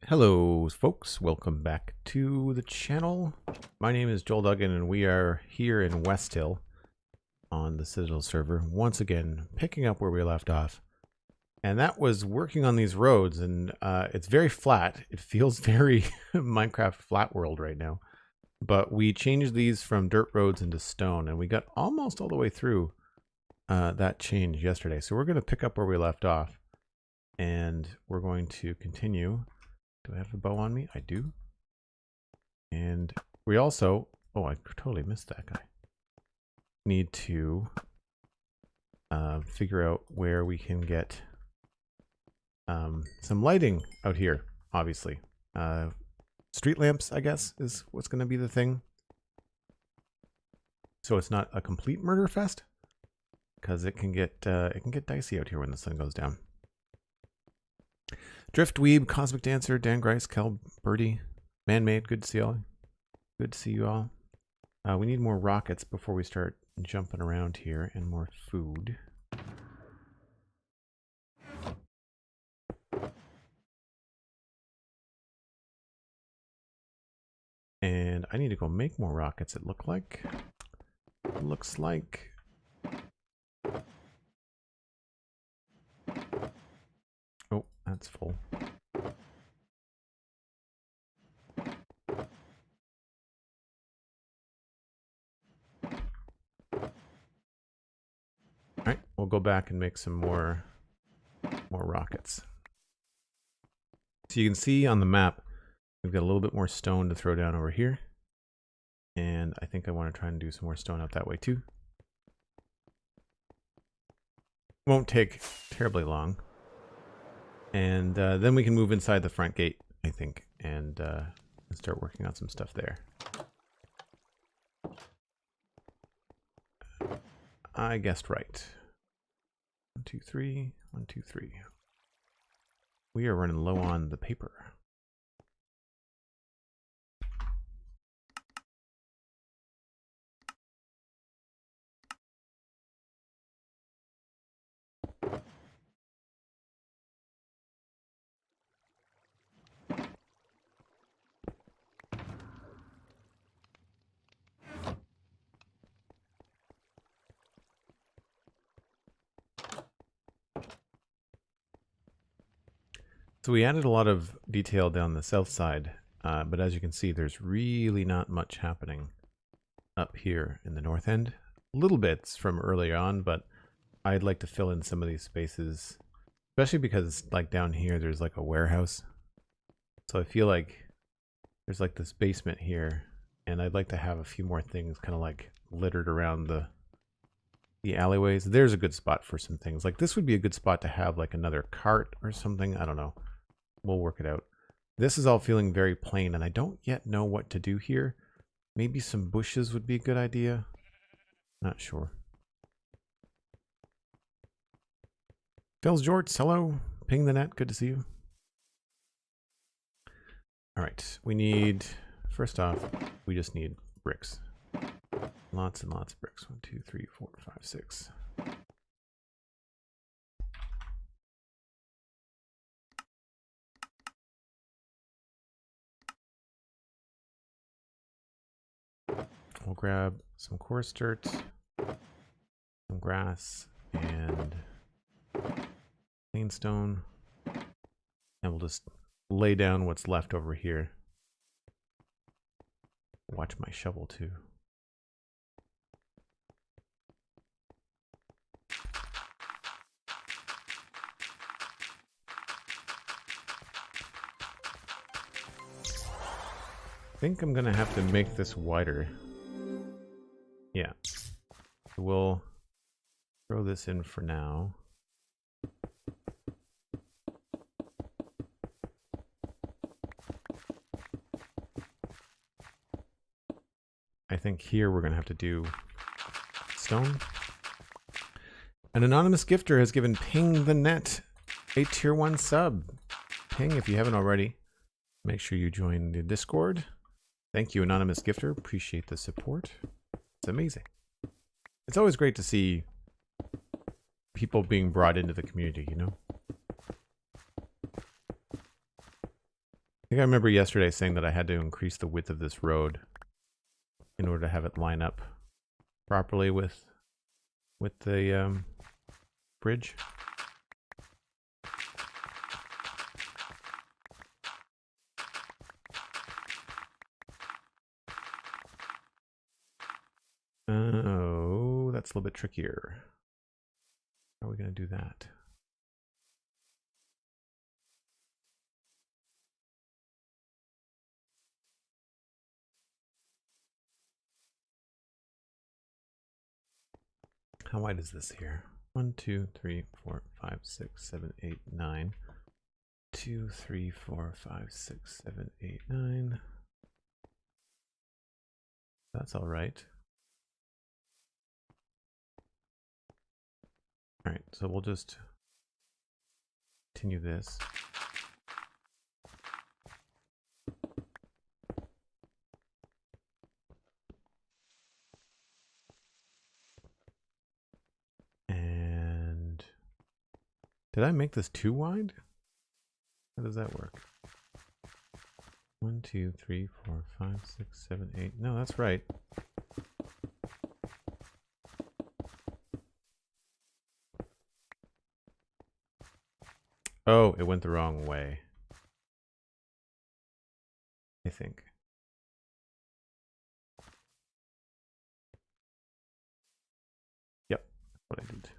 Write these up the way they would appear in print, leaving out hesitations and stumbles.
Hello folks, welcome back to the channel. My name is Joel Duggan and we are here in Westhill on the Citadel server, once again picking up where we left off. And that was working on these roads, and it's very flat. It feels very Minecraft flat world right now. But we changed these from dirt roads into stone, and we got almost all the way through that change yesterday. So we're going to pick up where we left off, and we're going to continue. Do I have a bow on me? I do. And we also, oh, I totally missed that guy. Need to figure out where we can get some lighting out here, obviously. Street lamps, I guess, is what's going to be the thing. So it's not a complete murder fest, because it can get dicey out here when the sun goes down. Driftweeb, Cosmic Dancer, Dan Grice, Cal Birdie, Man-Made, good to see all. Good to see you all. We need more rockets before we start jumping around here, and more food. And I need to go make more rockets, it looks like. Oh, that's full. Alright, we'll go back and make some more rockets. So you can see on the map, we've got a little bit more stone to throw down over here. And I think I want to try and do some more stone out that way too. Won't take terribly long. And then we can move inside the front gate, I think, and start working on some stuff there. I guessed right. 1, 2, 3. 1, 2, 3. We are running low on the paper. So we added a lot of detail down the south side, but as you can see, there's really not much happening up here in the north end. Little bits from earlier on, but I'd like to fill in some of these spaces, especially because like down here, there's like a warehouse. So I feel like there's like this basement here, and I'd like to have a few more things kind of like littered around the alleyways. There's a good spot for some things. Like this would be a good spot to have like another cart or something. I don't know. We'll work it out. This is all feeling very plain, and I don't yet know what to do here. Maybe some bushes would be a good idea. Not sure. Phil's Jorts, hello. Ping the net, good to see you. All right, we need, first off, we just need bricks. Lots and lots of bricks. 1, 2, 3, 4, 5, 6. We'll grab some coarse dirt, some grass, and clean stone, and we'll just lay down what's left over here. Watch my shovel too. I think I'm gonna have to make this wider. Yeah, we'll throw this in for now. I think here we're gonna have to do stone. An anonymous gifter has given Ping the Net a tier 1 sub. Ping, if you haven't already, make sure you join the Discord. Thank you, anonymous gifter. Appreciate the support. It's amazing. It's always great to see people being brought into the community, you know? think I remember yesterday saying that I had to increase the width of this road in order to have it line up properly with the bridge. Oh, that's a little bit trickier. How are we going to do that? How wide is this here? 1, 2, 3, 4, 5, 6, 7, 8, 9. 2, 3, 4, 5, 6, 7, 8, 9. That's all right. All right, so we'll just continue this. And did I make this too wide? How does that work? 1, 2, 3, 4, 5, 6, 7, 8. No, that's right. Oh, it went the wrong way. I think. Yep, that's what I did.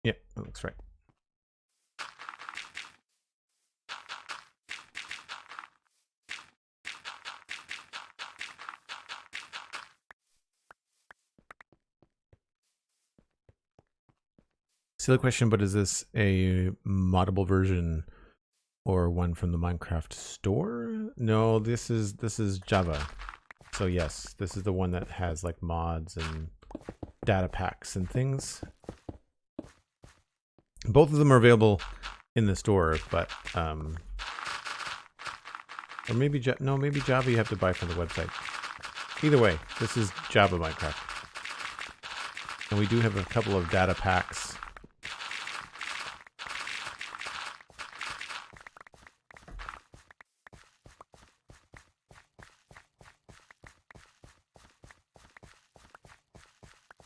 Yep, that looks right. Silly question, but is this a moddable version or one from the Minecraft store? No, this is Java. So yes, this is the one that has like mods and data packs and things. Both of them are available in the store, but or maybe maybe Java you have to buy from the website. Either way, this is Java Minecraft. And we do have a couple of data packs.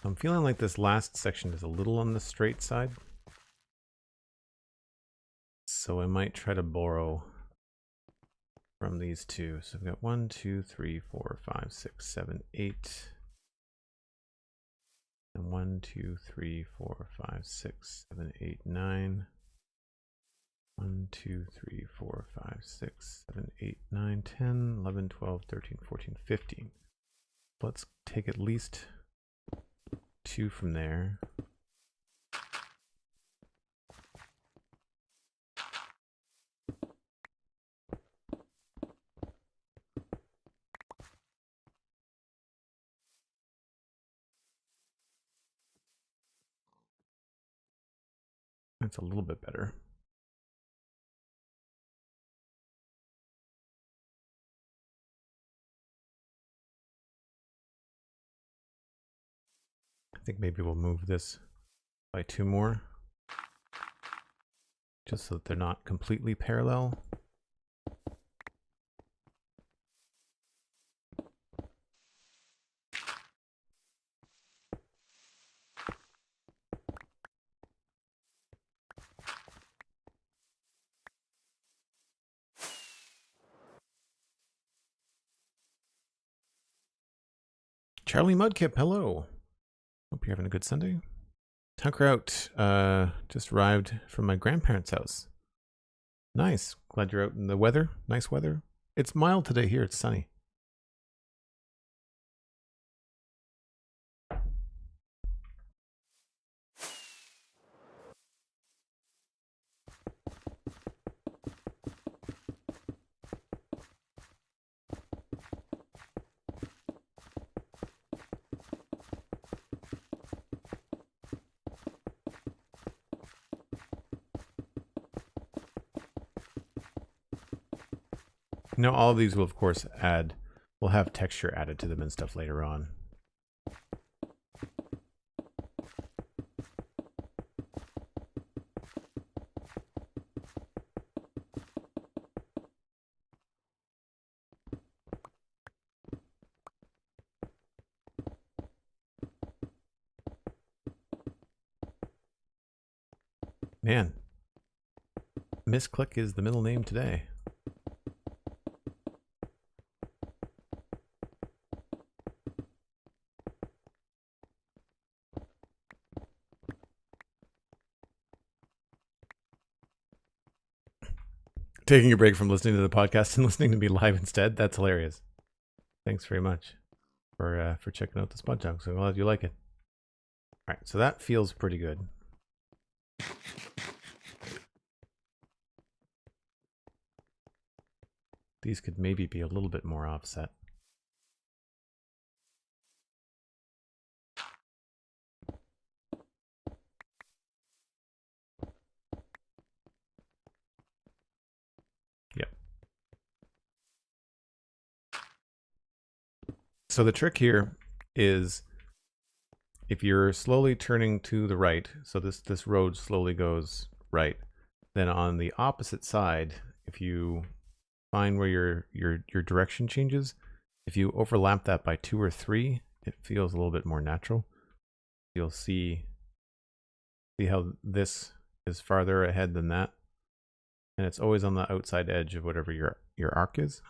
I'm feeling like this last section is a little on the straight side. So I might try to borrow from these two. So I've got 1, 2, 3, 4, 5, 6, 7, 8. And 1, 2, 3, 4, 5, 6, 7, 8, 9. 1, 2, 3, 4, 5, 6, 7, 8, 9, 10, 11, 12, 13, 14, 15. Let's take at least 2 from there. That's a little bit better. I think maybe we'll move this by 2 more, just so that they're not completely parallel. Charlie Mudkip, hello. Hope you're having a good Sunday. Tucker out. Just arrived from my grandparents' house. Nice. Glad you're out in the weather. Nice weather. It's mild today here. It's sunny. Now, all of these will, of course, will have texture added to them and stuff later on. Man, Misclick is the middle name today. Taking a break from listening to the podcast and listening to me live instead. That's hilarious. Thanks very much for checking out the Spud Chunk. So glad you like it. All right, so that feels pretty good. These could maybe be a little bit more offset. Yep. So the trick here is if you're slowly turning to the right, so this road slowly goes right, then on the opposite side, if you find where your direction changes, if you overlap that by 2 or 3, it feels a little bit more natural. You'll see how this is farther ahead than that, and it's always on the outside edge of whatever your arc is.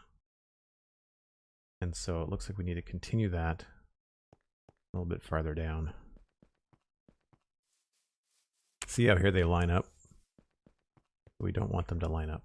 And so it looks like we need to continue that a little bit farther down. See how here they line up? We don't want them to line up.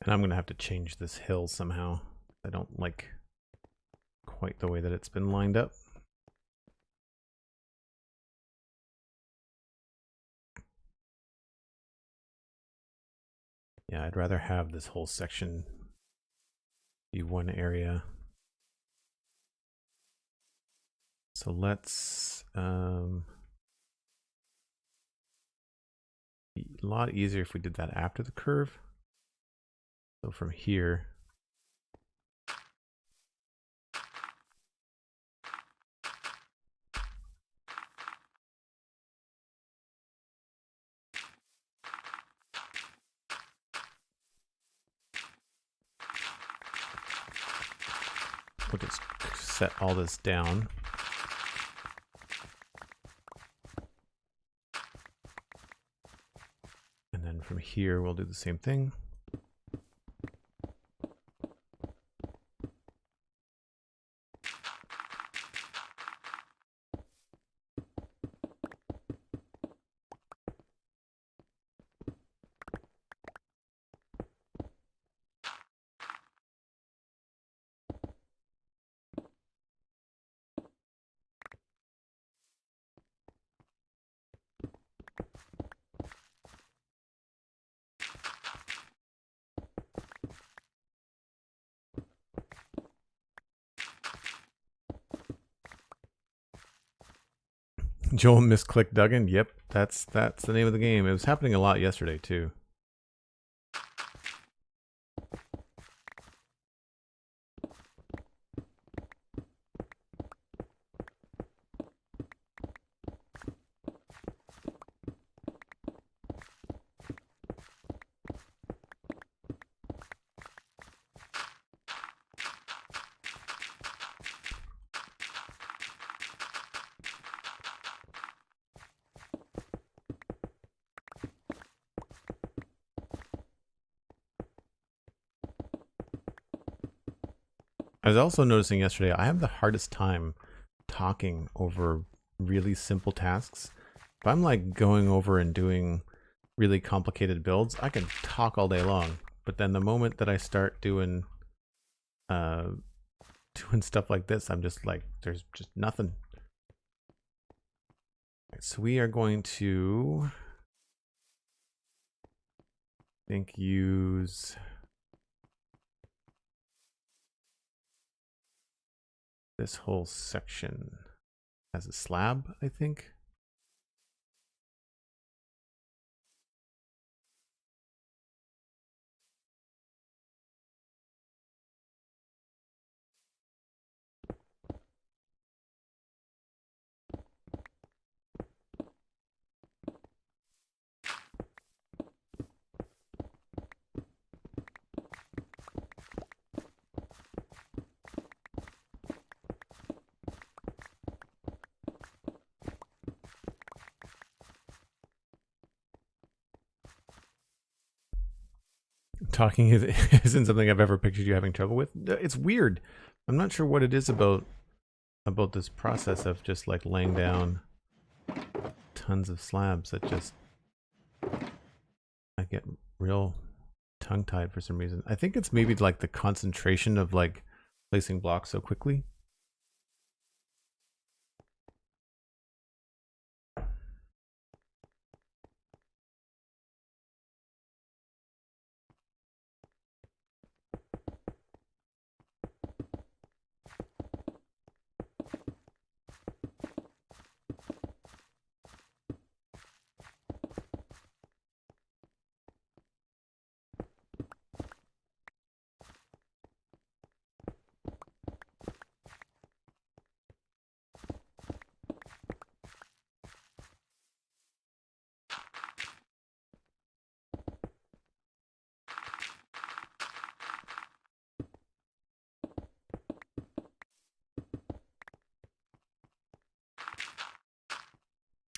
And I'm going to have to change this hill somehow. I don't like quite the way that it's been lined up. Yeah, I'd rather have this whole section be one area. So let's be a lot easier if we did that after the curve. So from here, we'll just set all this down. And then from here, we'll do the same thing. Joel misclicked Duggan. Yep, that's the name of the game. It was happening a lot yesterday too. I was also noticing yesterday, I have the hardest time talking over really simple tasks. If I'm like going over and doing really complicated builds, I can talk all day long. But then the moment that I start doing doing stuff like this, I'm just like, there's just nothing. Right, so we are going to, I think, use this whole section as a slab, I think. Talking isn't something I've ever pictured you having trouble with. It's weird. I'm not sure what it is about this process of just like laying down tons of slabs that just, I get real tongue-tied for some reason. I think it's maybe like the concentration of like placing blocks so quickly.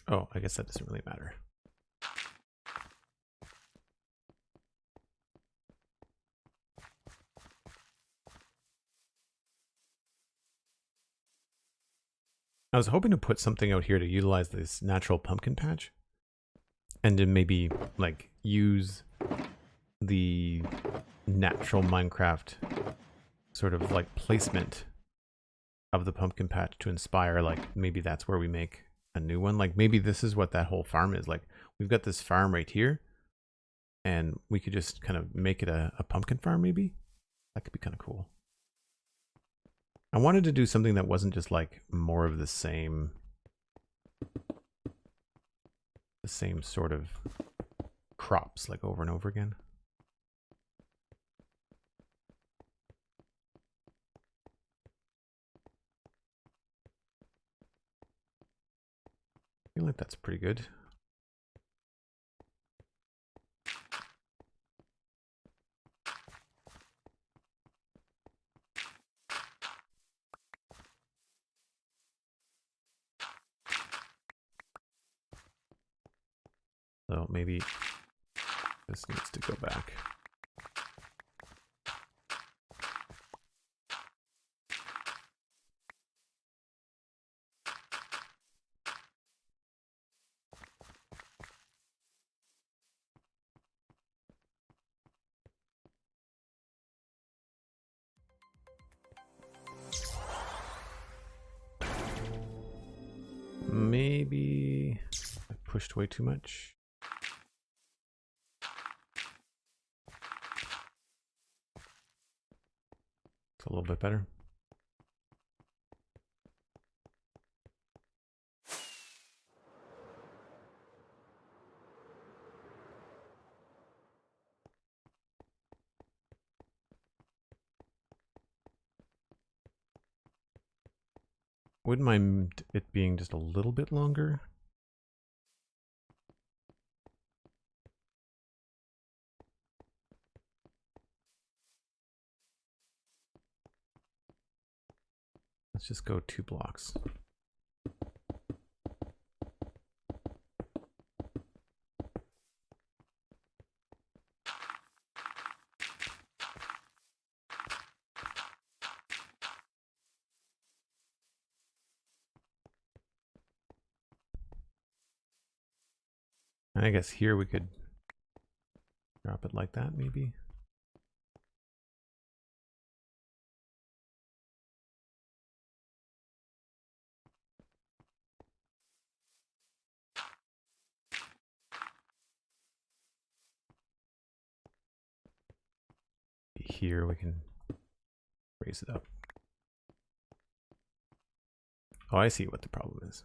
Oh, I guess that doesn't really matter. I was hoping to put something out here to utilize this natural pumpkin patch and to maybe like use the natural Minecraft sort of like placement of the pumpkin patch to inspire, like maybe that's where we make a new one. Like maybe this is what that whole farm is. Like we've got this farm right here and we could just kind of make it a pumpkin farm maybe. That could be kind of cool. I wanted to do something that wasn't just like more of the same sort of crops like over and over again. I feel like that's pretty good. So maybe this needs to go back. Maybe I pushed way too much. It's a little bit better. Wouldn't mind it being just a little bit longer. Let's just go 2 blocks. And I guess here we could drop it like that maybe. here, we can raise it up. Oh, I see what the problem is.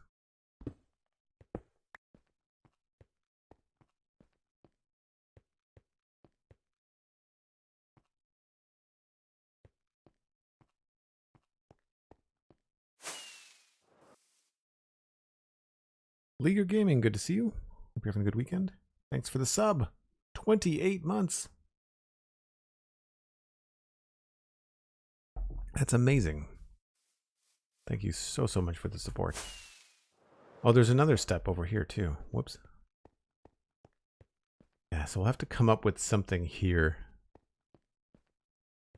LeigerGaming, good to see you. Hope you're having a good weekend. Thanks for the sub. 28 months. That's amazing. Thank you so much for the support. Oh, there's another step over here too. Whoops. Yeah, so we'll have to come up with something here.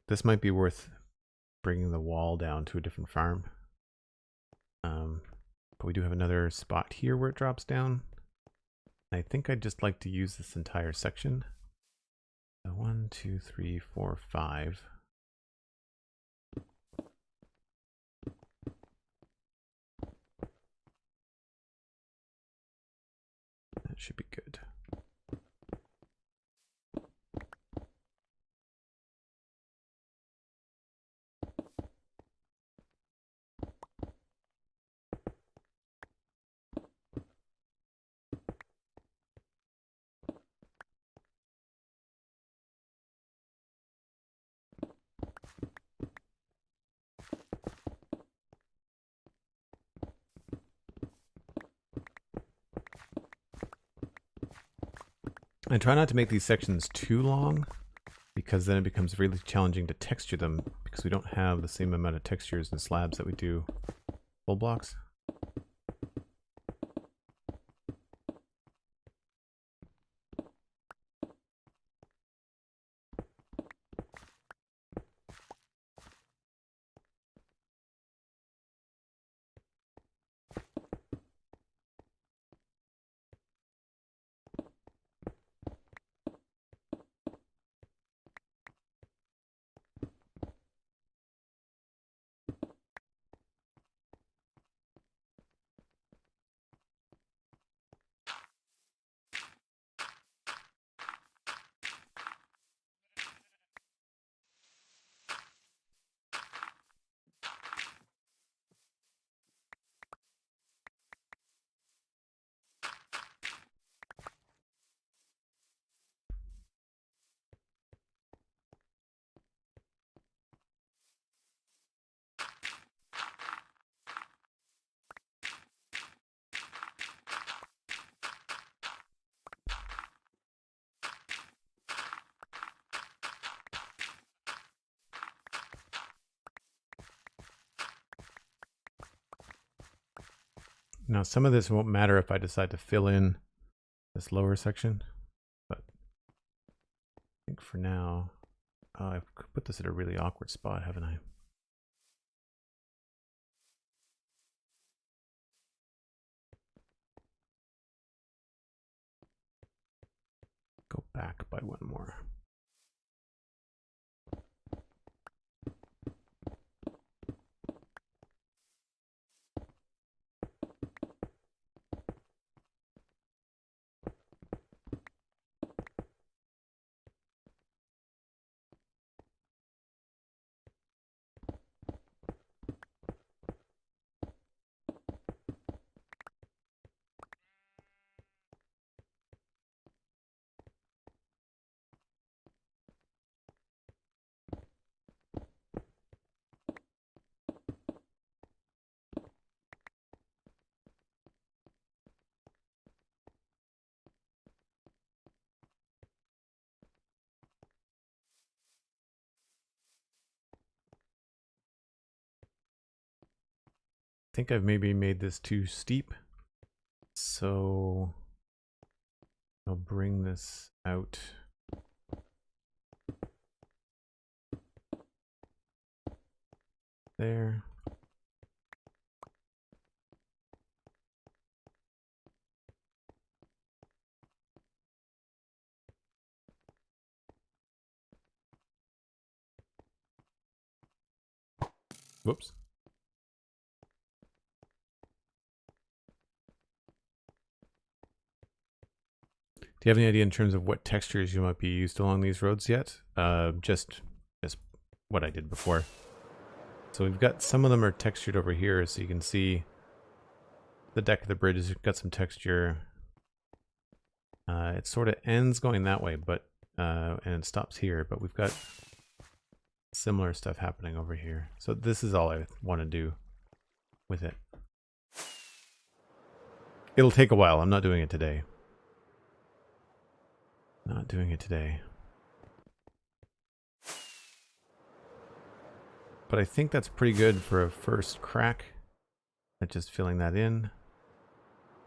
This might be worth bringing the wall down to a different farm. But we do have another spot here where it drops down. I think I'd just like to use this entire section. So 1, 2, 3, 4, 5. That should be good. I try not to make these sections too long, because then it becomes really challenging to texture them, because we don't have the same amount of textures and slabs that we do full blocks. Now, some of this won't matter if I decide to fill in this lower section, but I think for now, I've put this at a really awkward spot, haven't I? Go back by one more. I think I've maybe made this too steep, so I'll bring this out. There. Whoops. Do you have any idea in terms of what textures you might be used along these roads yet? Just what I did before. So we've got, some of them are textured over here, so you can see the deck of the bridge has got some texture. It sort of ends going that way, but and it stops here, but we've got similar stuff happening over here. So this is all I want to do with it. It'll take a while. I'm not doing it today. Not doing it today. But I think that's pretty good for a first crack at just filling that in.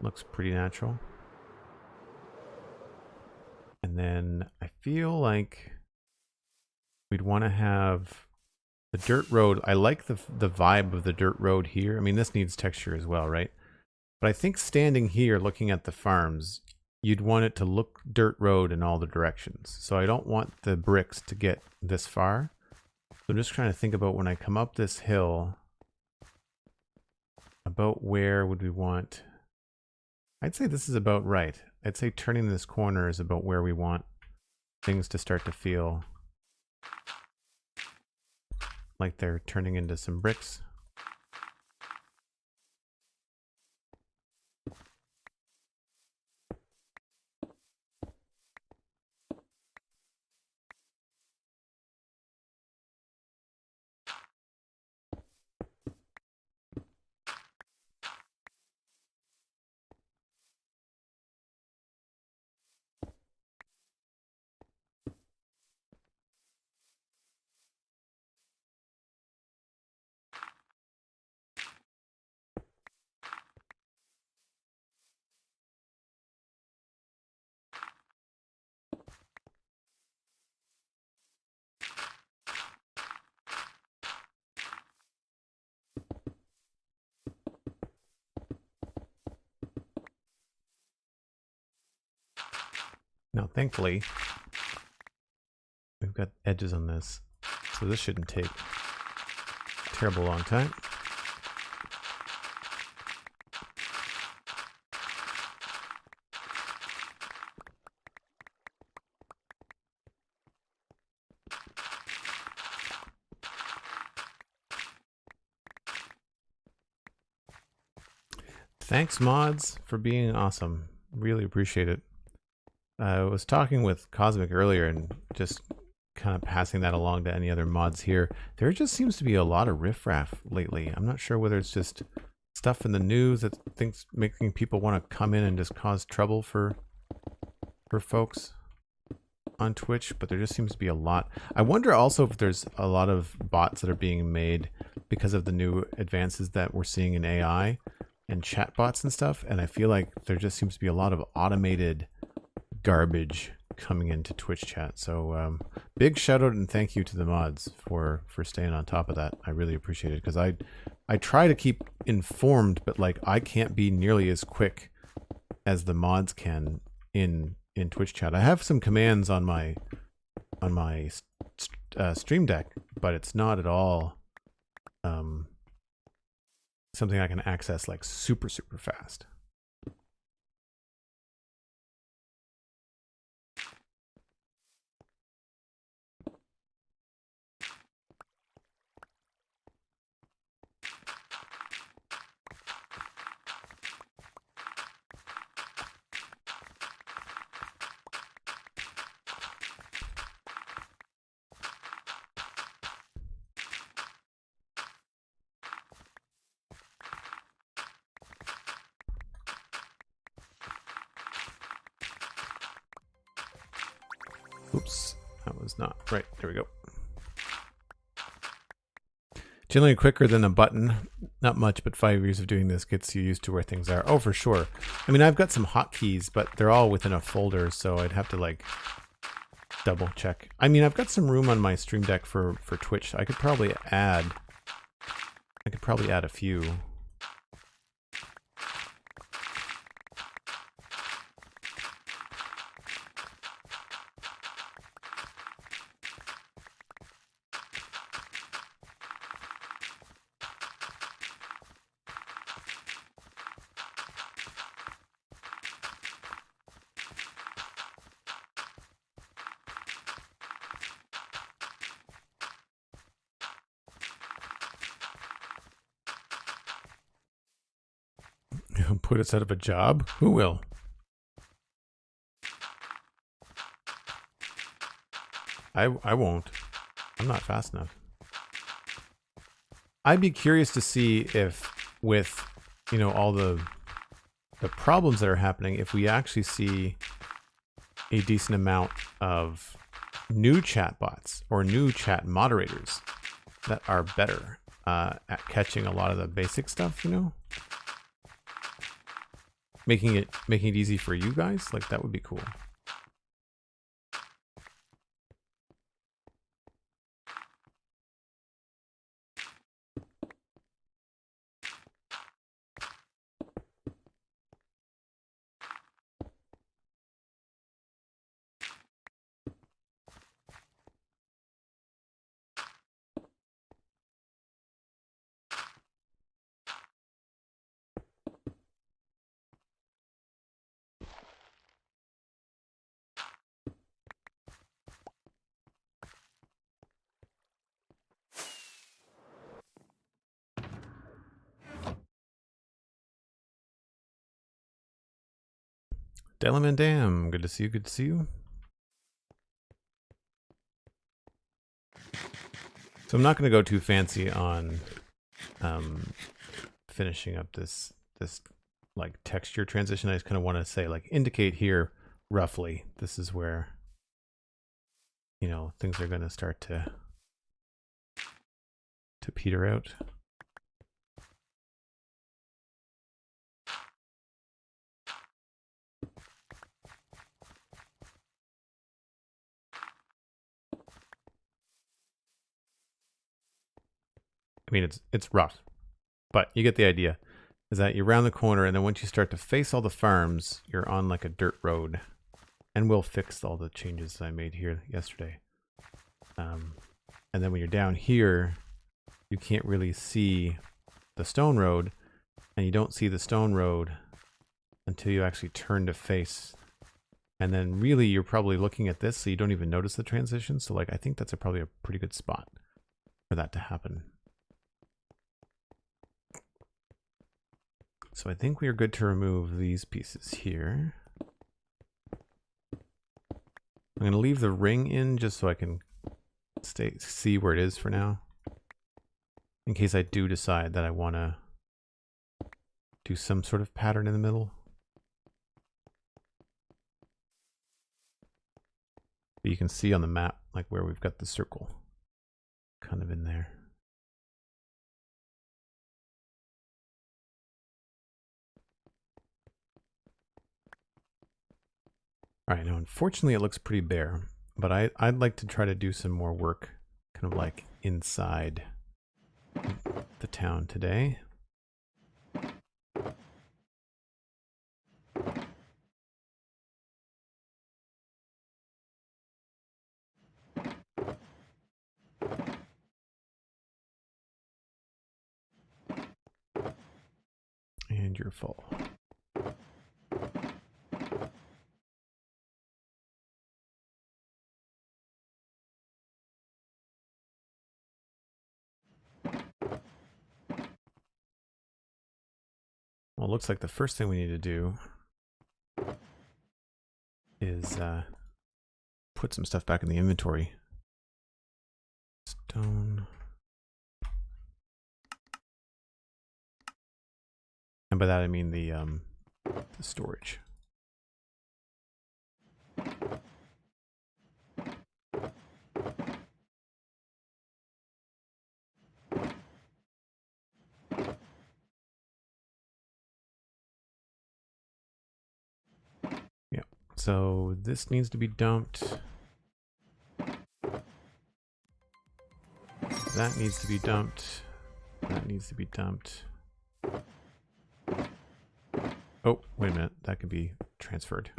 Looks pretty natural. And then I feel like we'd want to have the dirt road. I like the vibe of the dirt road here. I mean, this needs texture as well, right? But I think standing here looking at the farms, you'd want it to look dirt road in all the directions. So I don't want the bricks to get this far. So I'm just trying to think about when I come up this hill, about where would we want... I'd say this is about right. I'd say turning this corner is about where we want things to start to feel like they're turning into some bricks. Now, thankfully, we've got edges on this, so this shouldn't take a terrible long time. Thanks, mods, for being awesome. Really appreciate it. I was talking with Cosmic earlier and just kind of passing that along to any other mods here. There just seems to be a lot of riffraff lately. I'm not sure whether it's just stuff in the news that making people want to come in and just cause trouble for folks on Twitch, but there just seems to be a lot. I wonder also if there's a lot of bots that are being made because of the new advances that we're seeing in AI and chat bots and stuff, and I feel like there just seems to be a lot of automated garbage coming into Twitch chat. So big shout out and thank you to the mods for staying on top of that. I really appreciate it, because I try to keep informed, but like I can't be nearly as quick as the mods can in Twitch chat. I have some commands on my stream deck, but it's not at all something I can access like super fast. Oops, that was not right. There we go. Generally quicker than a button. Not much, but 5 years of doing this gets you used to where things are. Oh, for sure. I mean, I've got some hotkeys, but they're all within a folder, so I'd have to like double check. I mean, I've got some room on my stream deck for Twitch. I could probably add a few. Don't put us out of a job. Who will? I won't. I'm not fast enough. I'd be curious to see if with, you know, all the problems that are happening, if we actually see a decent amount of new chatbots or new chat moderators that are better at catching a lot of the basic stuff, you know? Making it easy for you guys, like that would be cool. Delaman Dam, good to see you, good to see you. So I'm not going to go too fancy on finishing up this like texture transition. I just kind of want to say, like, indicate here roughly this is where, you know, things are going to start to peter out. I mean, it's rough, but you get the idea. Is that you're around the corner, and then once you start to face all the farms, you're on like a dirt road. And we'll fix all the changes I made here yesterday. And then when you're down here, you can't really see the stone road, and you don't see the stone road until you actually turn to face. And then really you're probably looking at this, so you don't even notice the transition. So like, I think that's probably a pretty good spot for that to happen. So I think we are good to remove these pieces here. I'm going to leave the ring in just so I can see where it is for now. In case I do decide that I want to do some sort of pattern in the middle. But you can see on the map like where we've got the circle kind of in there. All right, now unfortunately it looks pretty bare, but I'd like to try to do some more work kind of like inside the town today. And you're full. Well, it looks like the first thing we need to do is put some stuff back in the inventory. Stone. And by that I mean the storage. Yeah. So this needs to be dumped. That needs to be dumped. That needs to be dumped. Oh, wait a minute. That could be transferred.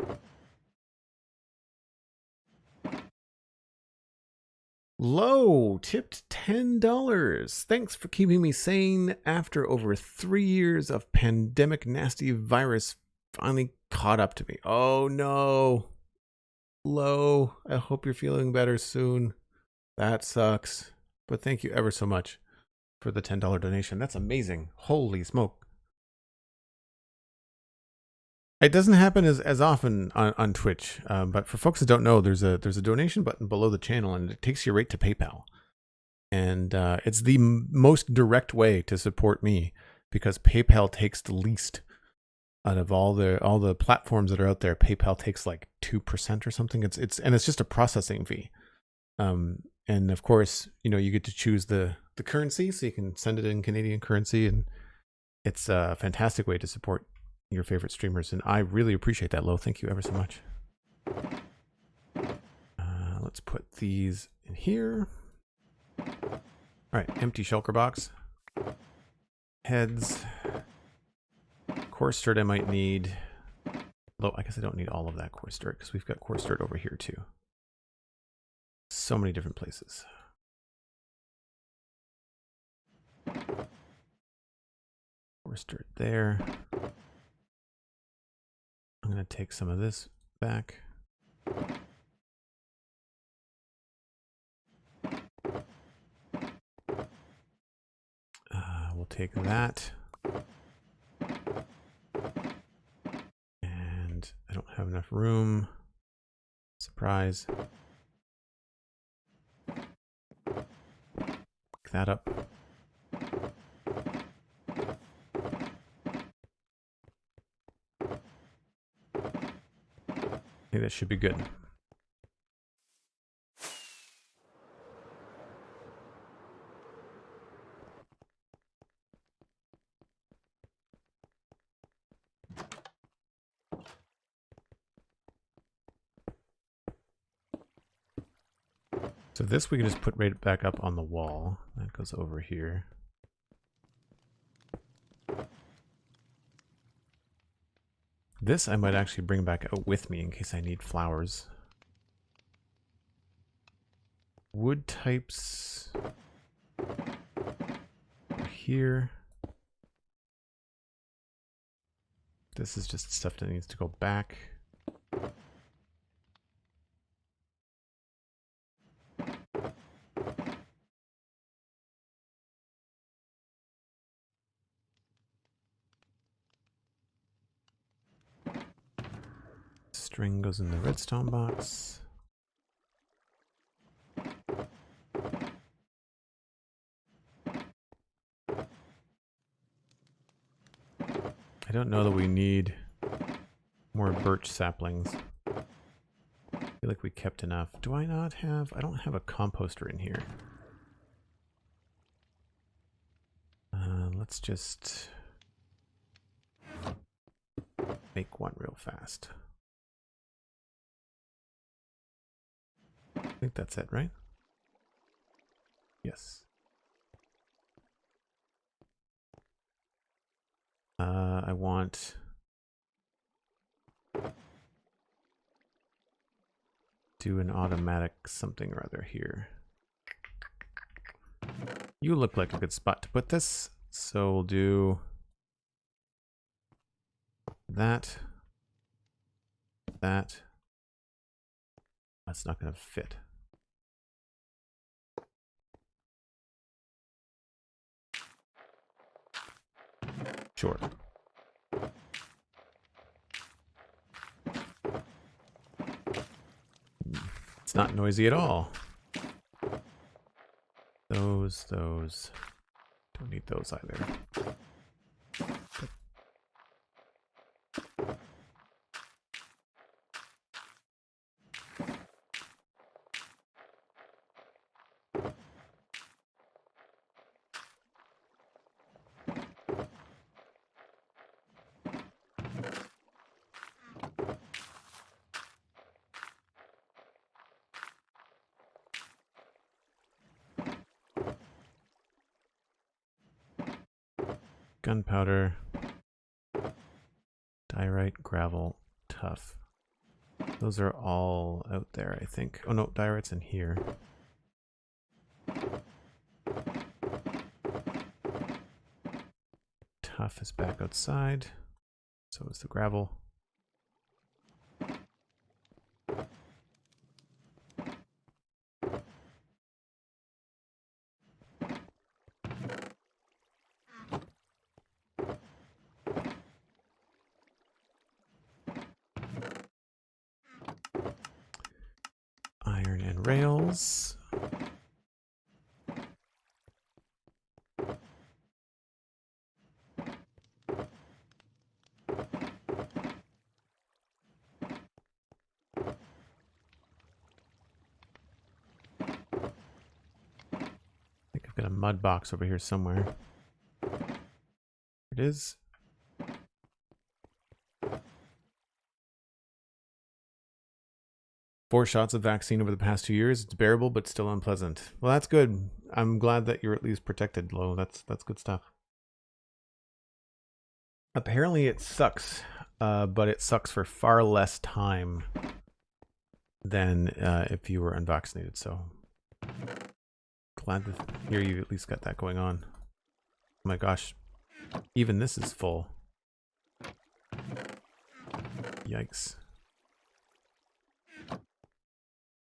Low tipped $10. Thanks for keeping me sane after over 3 years of pandemic nasty virus finally caught up to me. Oh no. Low, I hope you're feeling better soon. That sucks. But thank you ever so much for the $10 donation. That's amazing. Holy smoke. It doesn't happen as often on Twitch, but for folks that don't know, there's a donation button below the channel, and it takes you right to PayPal. And it's the most direct way to support me, because PayPal takes the least out of all the platforms that are out there. PayPal takes like 2% or something. It's just a processing fee. And of course, you know, you get to choose the currency, so you can send it in Canadian currency, and it's a fantastic way to support your favorite streamers, and I really appreciate that, Lo. Thank you ever so much. Let's put these in here. All right, empty shulker box. Heads. Coarse dirt I might need. Although I guess I don't need all of that coarse dirt, because we've got coarse dirt over here too. So many different places. Coarse dirt there. I'm going to take some of this back. We'll take that. And I don't have enough room. Surprise. Pick that up. I think that should be good. So this we can just put right back up on the wall. That goes over here. This I might actually bring back out with me in case I need flowers. Wood types here. This is just stuff that needs to go back. String goes in the redstone box. I don't know that we need more birch saplings. I feel like we kept enough. Do I not have... I don't have a composter in here. Let's just make one real fast. I think that's it, right? Yes. I want... do an automatic something or other here. You look like a good spot to put this, so we'll do that. That. That's not going to fit. Sure. It's not noisy at all. Those. Don't need those either. Gunpowder, diorite, gravel, tough. Those are all out there, I think. Oh no, diorite's in here. Tough is back outside. So is the gravel. rails. I think I've got a mud box over here somewhere. It is. Four shots of vaccine over the past 2 years. It's bearable, but still unpleasant. Well, that's good. I'm glad that you're at least protected, Lo. That's good stuff. Apparently it sucks, but it sucks for far less time than if you were unvaccinated. So glad to hear you at least got that going on. Oh my gosh, even this is full. Yikes.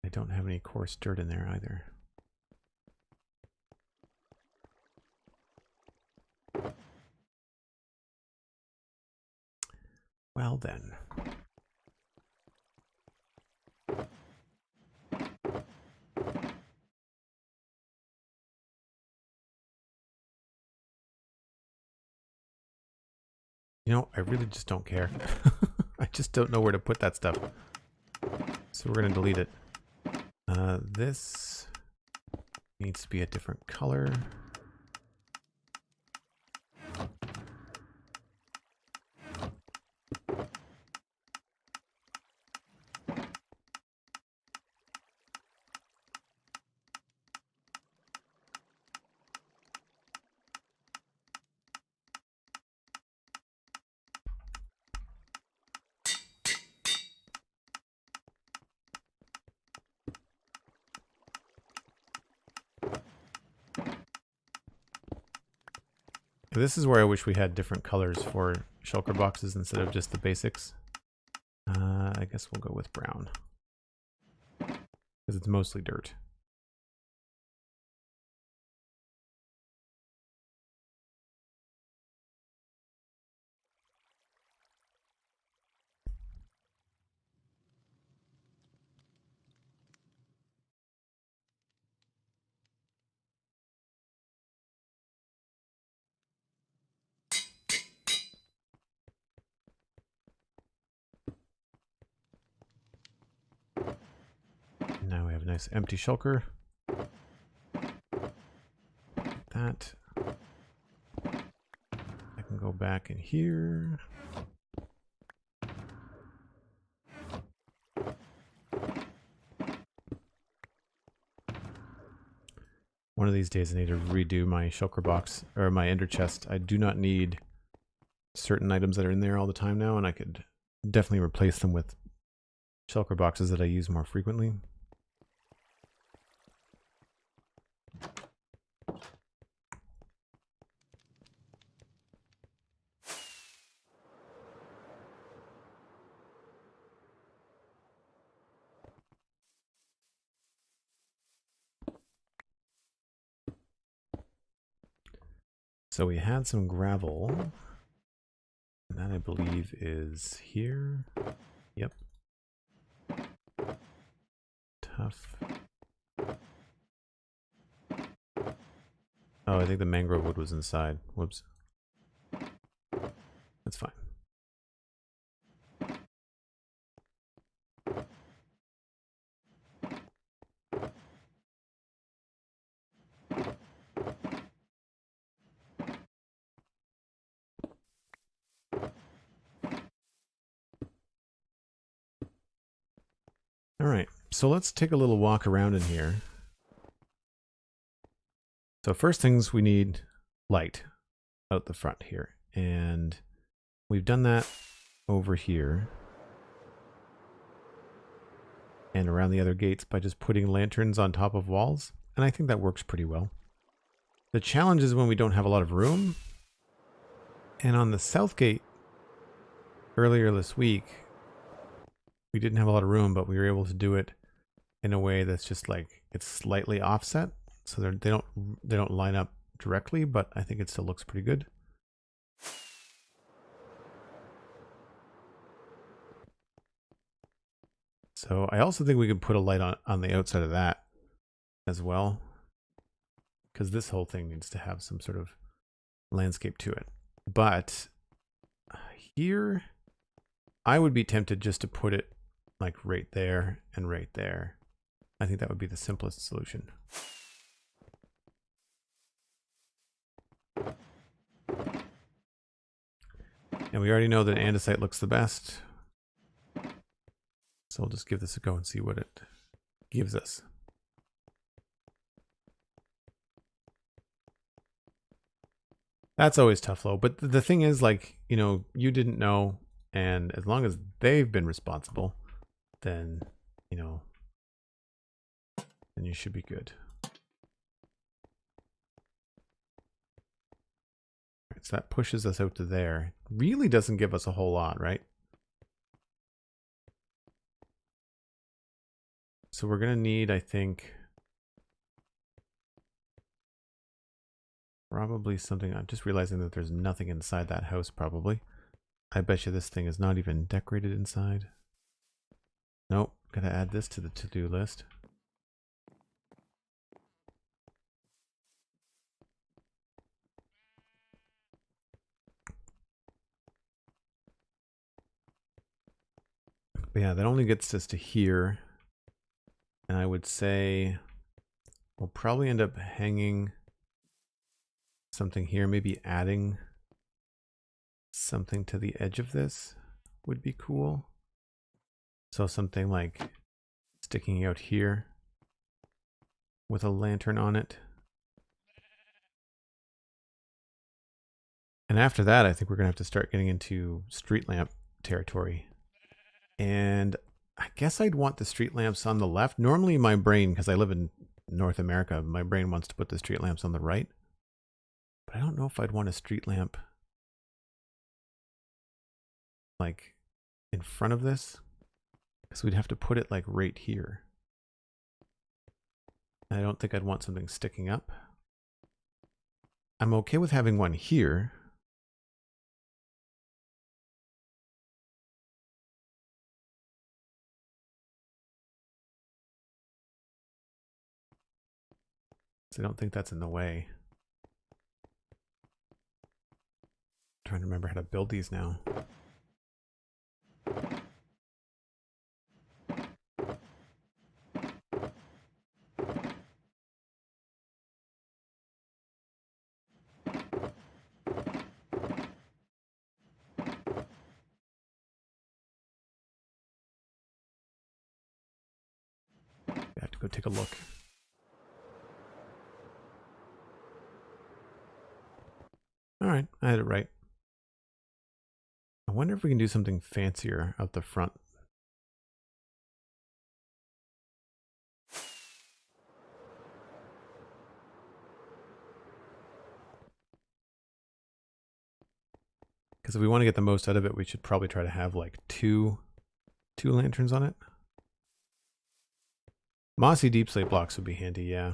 I don't have any coarse dirt in there either. Well then. You know, I really just don't care. I just don't know where to put that stuff. So we're going to delete it. This needs to be a different color. This is where I wish we had different colors for shulker boxes instead of just the basics. I guess we'll go with brown. Because it's mostly dirt. Now we have a nice empty shulker. That. I can go back in here. One of these days I need to redo my shulker box, or my ender chest. I do not need certain items that are in there all the time now, and I could definitely replace them with shulker boxes that I use more frequently. So we had some gravel, and that I believe is here. Yep. Tough. Oh, I think the mangrove wood was inside. Whoops. That's fine. All right, so let's take a little walk around in here. So first things, we need light out the front here. And we've done that over here and around the other gates by just putting lanterns on top of walls. And I think that works pretty well. The challenge is when we don't have a lot of room. And on the south gate earlier this week, we didn't have a lot of room, but we were able to do it in a way that's just like it's slightly offset, so they don't line up directly, but I think it still looks pretty good. So I also think we could put a light on the outside of that as well, because this whole thing needs to have some sort of landscape to it. But here, I would be tempted just to put it like right there and right there. I think that would be the simplest solution. And we already know that andesite looks the best. So we'll just give this a go and see what it gives us. That's always tough, though. But the thing is, like, you know, you didn't know, and as long as they've been responsible, then, you know, then you should be good. Right, so that pushes us out to there. Really doesn't give us a whole lot, right? So we're going to need, I think, probably something. I'm just realizing that there's nothing inside that house, probably. I bet you this thing is not even decorated inside. Nope. Gotta add this to the to-do list. But yeah, that only gets us to here. And I would say we'll probably end up hanging something here, maybe adding something to the edge of this would be cool. So something like sticking out here with a lantern on it. And after that, I think we're going to have to start getting into street lamp territory. And I guess I'd want the street lamps on the left. Normally my brain, because I live in North America, my brain wants to put the street lamps on the right. But I don't know if I'd want a street lamp like in front of this, because we'd have to put it like right here. I don't think I'd want something sticking up. I'm okay with having one here. So I don't think that's in the way. I'm trying to remember how to build these now. I have to go take a look. All right, I had it right. I wonder if we can do something fancier out the front. Because if we want to get the most out of it, we should probably try to have like two lanterns on it. Mossy deep slate blocks would be handy, yeah.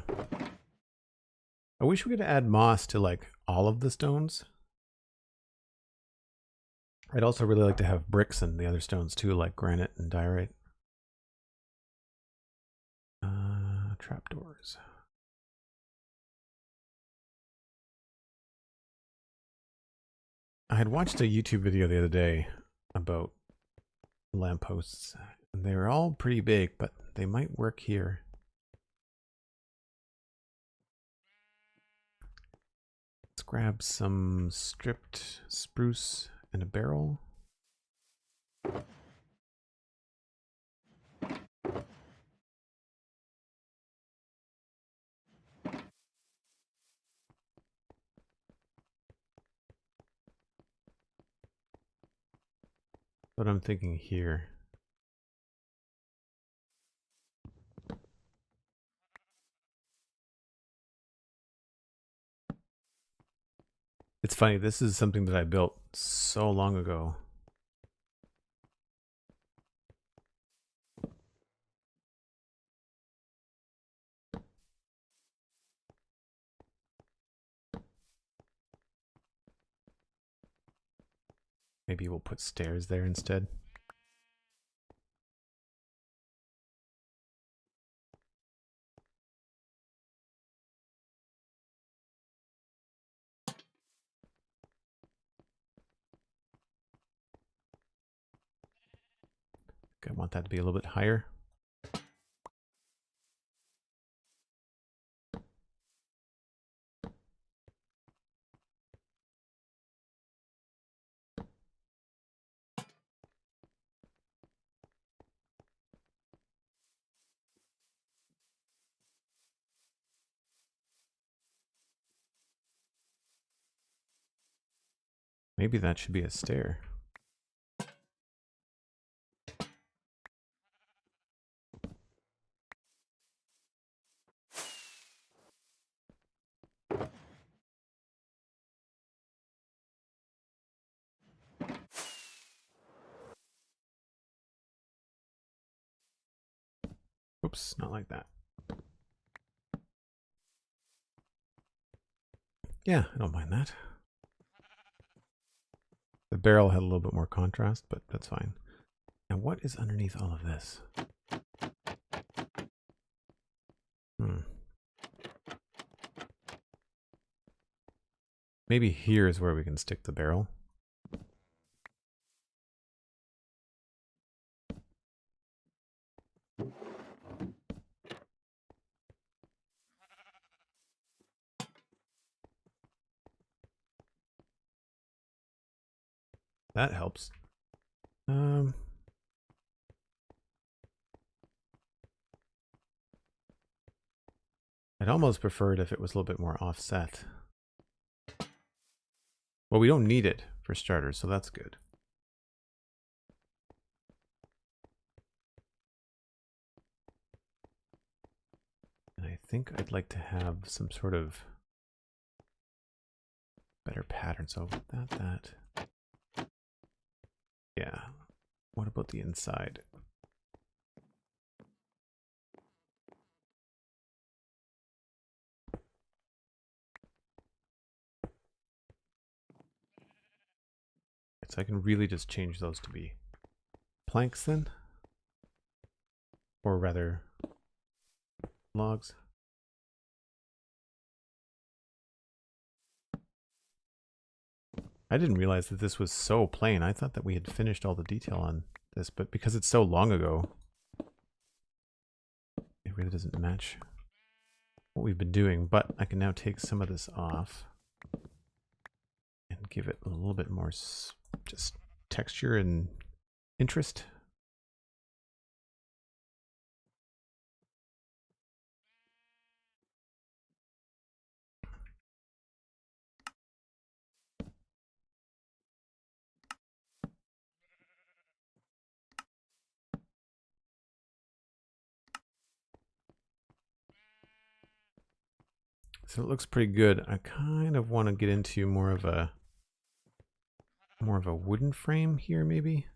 I wish we could add moss to like all of the stones. I'd also really like to have bricks and the other stones too, like granite and diorite. Trapdoors. I had watched a YouTube video the other day about lampposts, and they were all pretty big, but they might work here. Let's grab some stripped spruce and a barrel. What I'm thinking here. It's funny, this is something that I built so long ago. Maybe we'll put stairs there instead. I want that to be a little bit higher. Maybe that should be a stair. Oops, not like that. Yeah, I don't mind that. The barrel had a little bit more contrast, but that's fine. Now, what is underneath all of this? Maybe here is where we can stick the barrel. That helps. I'd almost prefer it if it was a little bit more offset. Well, we don't need it for starters, so that's good. And I think I'd like to have some sort of better pattern. So that. Yeah. What about the inside? So I can really just change those to be planks then, or rather logs. I didn't realize that this was so plain. I thought that we had finished all the detail on this, but because it's so long ago, it really doesn't match what we've been doing. But I can now take some of this off and give it a little bit more just texture and interest. So it looks pretty good. I kind of want to get into more of a wooden frame here, maybe.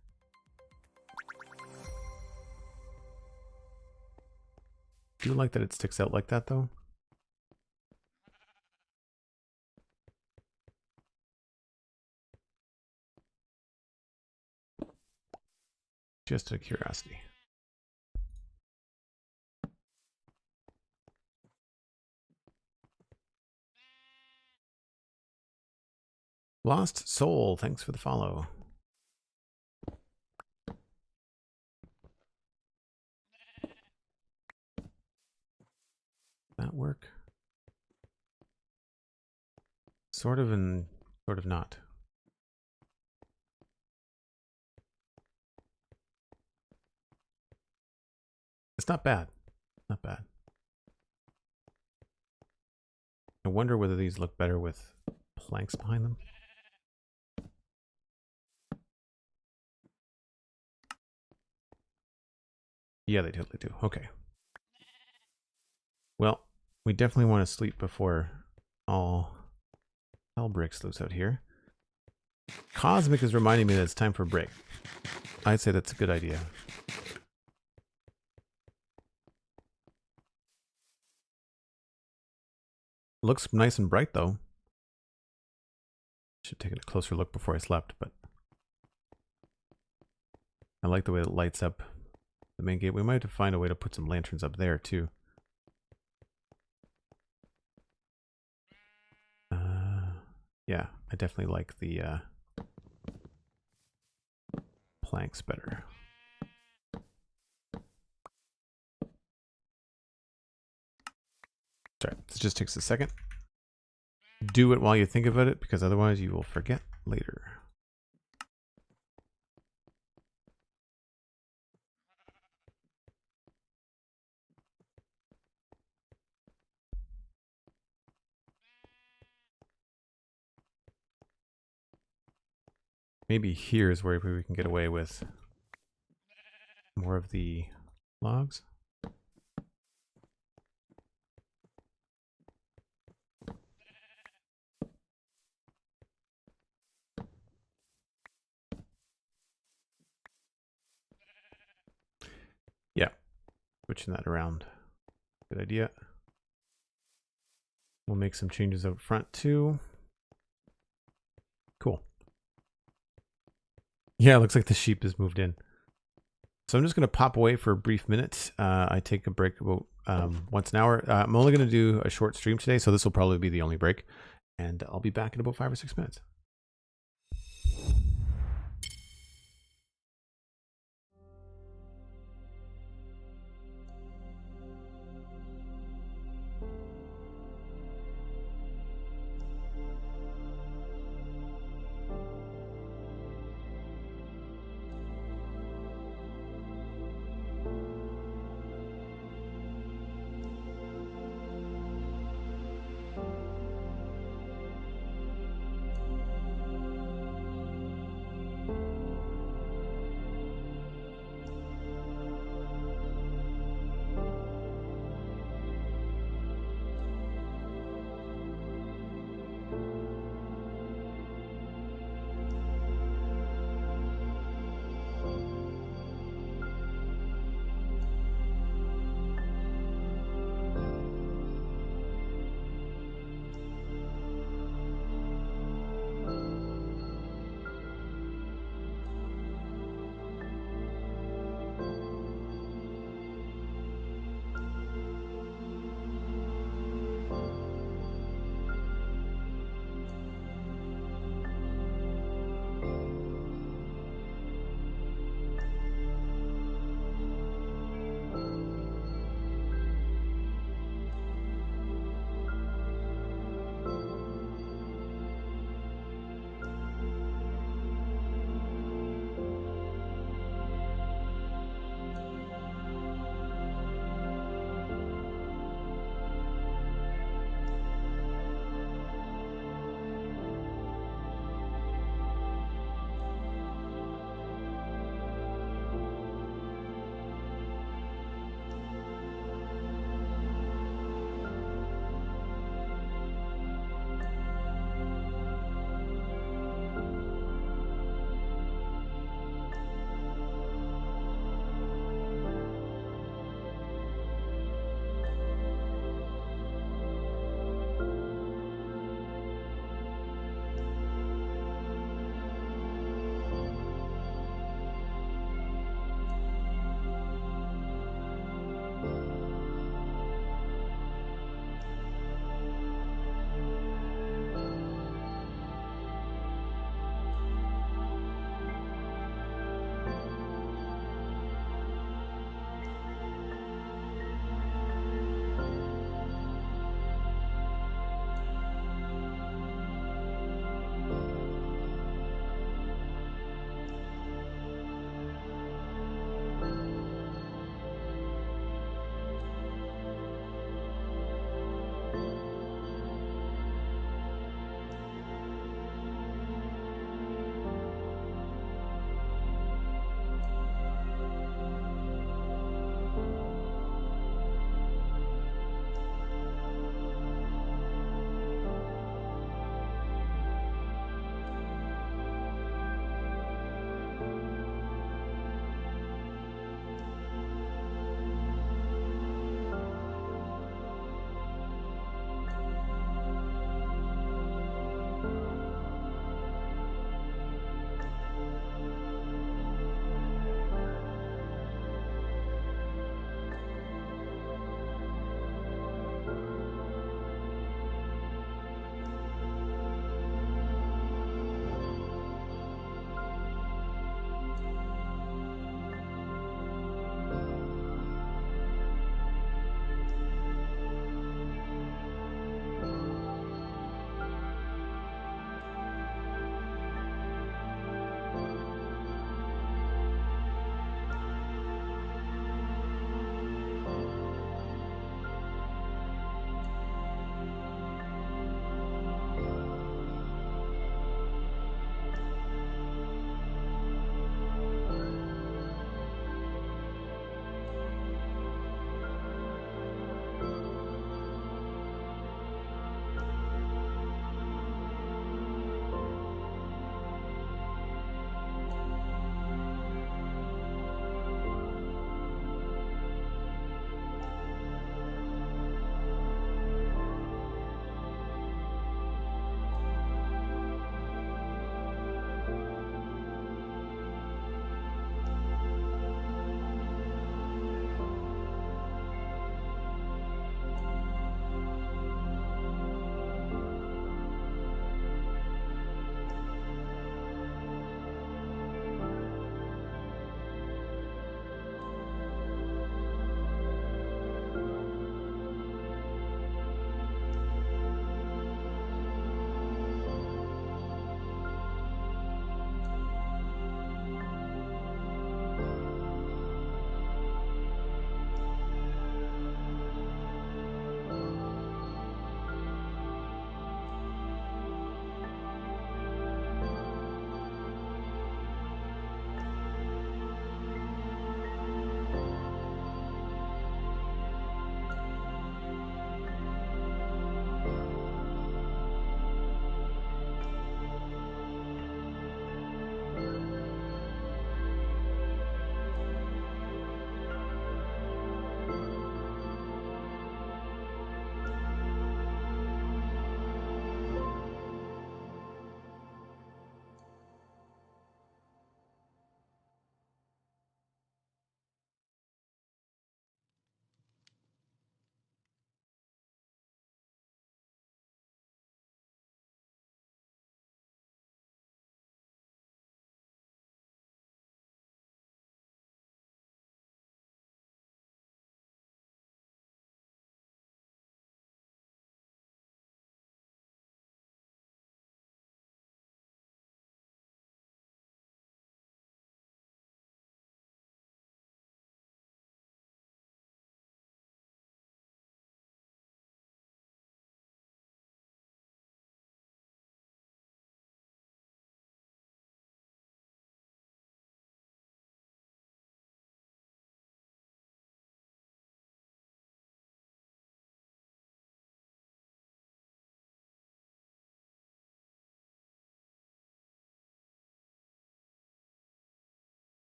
Do you like that it sticks out like that, though? Just out of curiosity. Lost Soul, thanks for the follow. That work? Sort of and sort of not. It's not bad. Not bad. I wonder whether these look better with planks behind them. Yeah, they totally do. Okay. Well, we definitely want to sleep before all hell breaks loose out here. Cosmic is reminding me that it's time for a break. I'd say that's a good idea. Looks nice and bright, though. Should take a closer look before I slept, but I like the way it lights up the main gate. We might have to find a way to put some lanterns up there, too. Yeah, I definitely like the planks better. Sorry, this just takes a second. Do it while you think about it, because otherwise you will forget later. Maybe here is where we can get away with more of the logs. Yeah, switching that around. Good idea. We'll make some changes out front too. Cool. Yeah, it looks like the sheep has moved in. So I'm just going to pop away for a brief minute. I take a break about once an hour. I'm only going to do a short stream today, so this will probably be the only break. And I'll be back in about 5 or 6 minutes.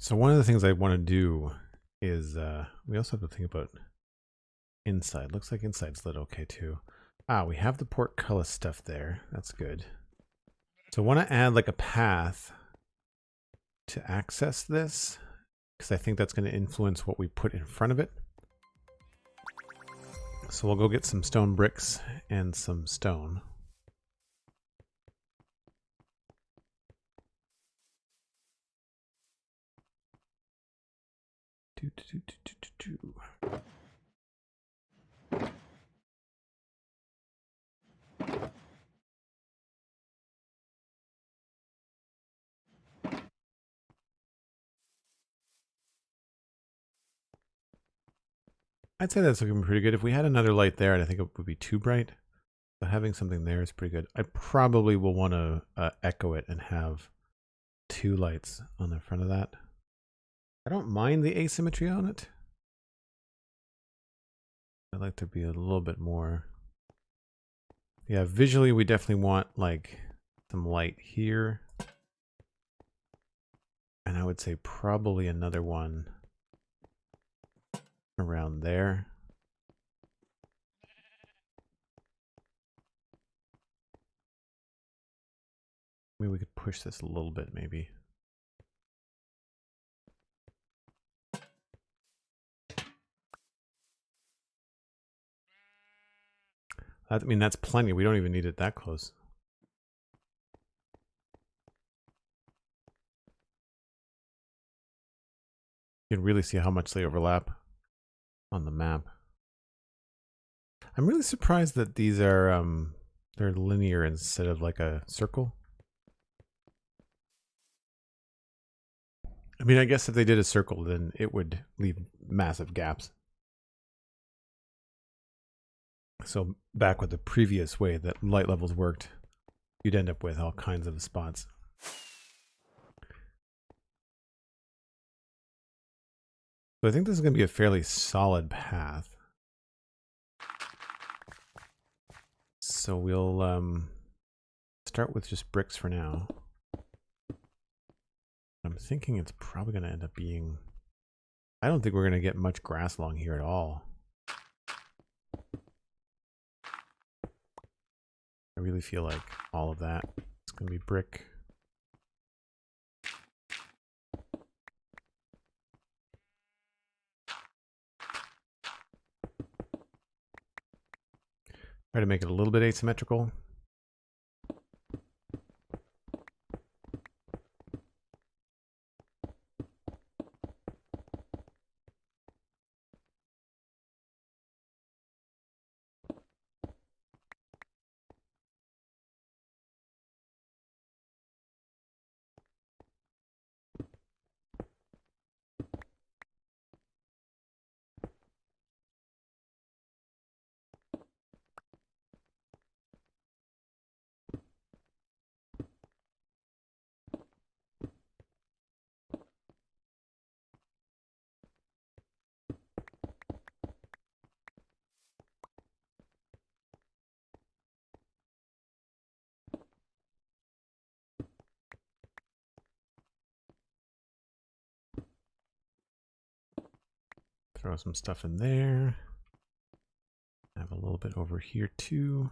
So one of the things I want to do is we also have to think about inside. Looks like inside's lit okay too. Ah, we have the portcullis stuff there. That's good. So I want to add like a path to access this, because I think that's going to influence what we put in front of it. So we'll go get some stone bricks and some stone. I'd say that's looking pretty good. If we had another light there, I think it would be too bright. But having something there is pretty good. I probably will want to echo it and have 2 lights on the front of that. I don't mind the asymmetry on it. I'd like to be a little bit more. Yeah, visually we definitely want like some light here. And I would say probably another one around there. Maybe we could push this a little bit, maybe. I mean, that's plenty. We don't even need it that close. You can really see how much they overlap on the map. I'm really surprised that these are they're linear instead of like a circle. I mean, I guess if they did a circle, then it would leave massive gaps. So back with the previous way that light levels worked, you'd end up with all kinds of spots. So I think this is going to be a fairly solid path. So we'll start with just bricks for now. I'm thinking it's probably going to end up being... I don't think we're going to get much grass along here at all. I really feel like all of that is going to be brick. Try to make it a little bit asymmetrical. Throw some stuff in there. Have a little bit over here too.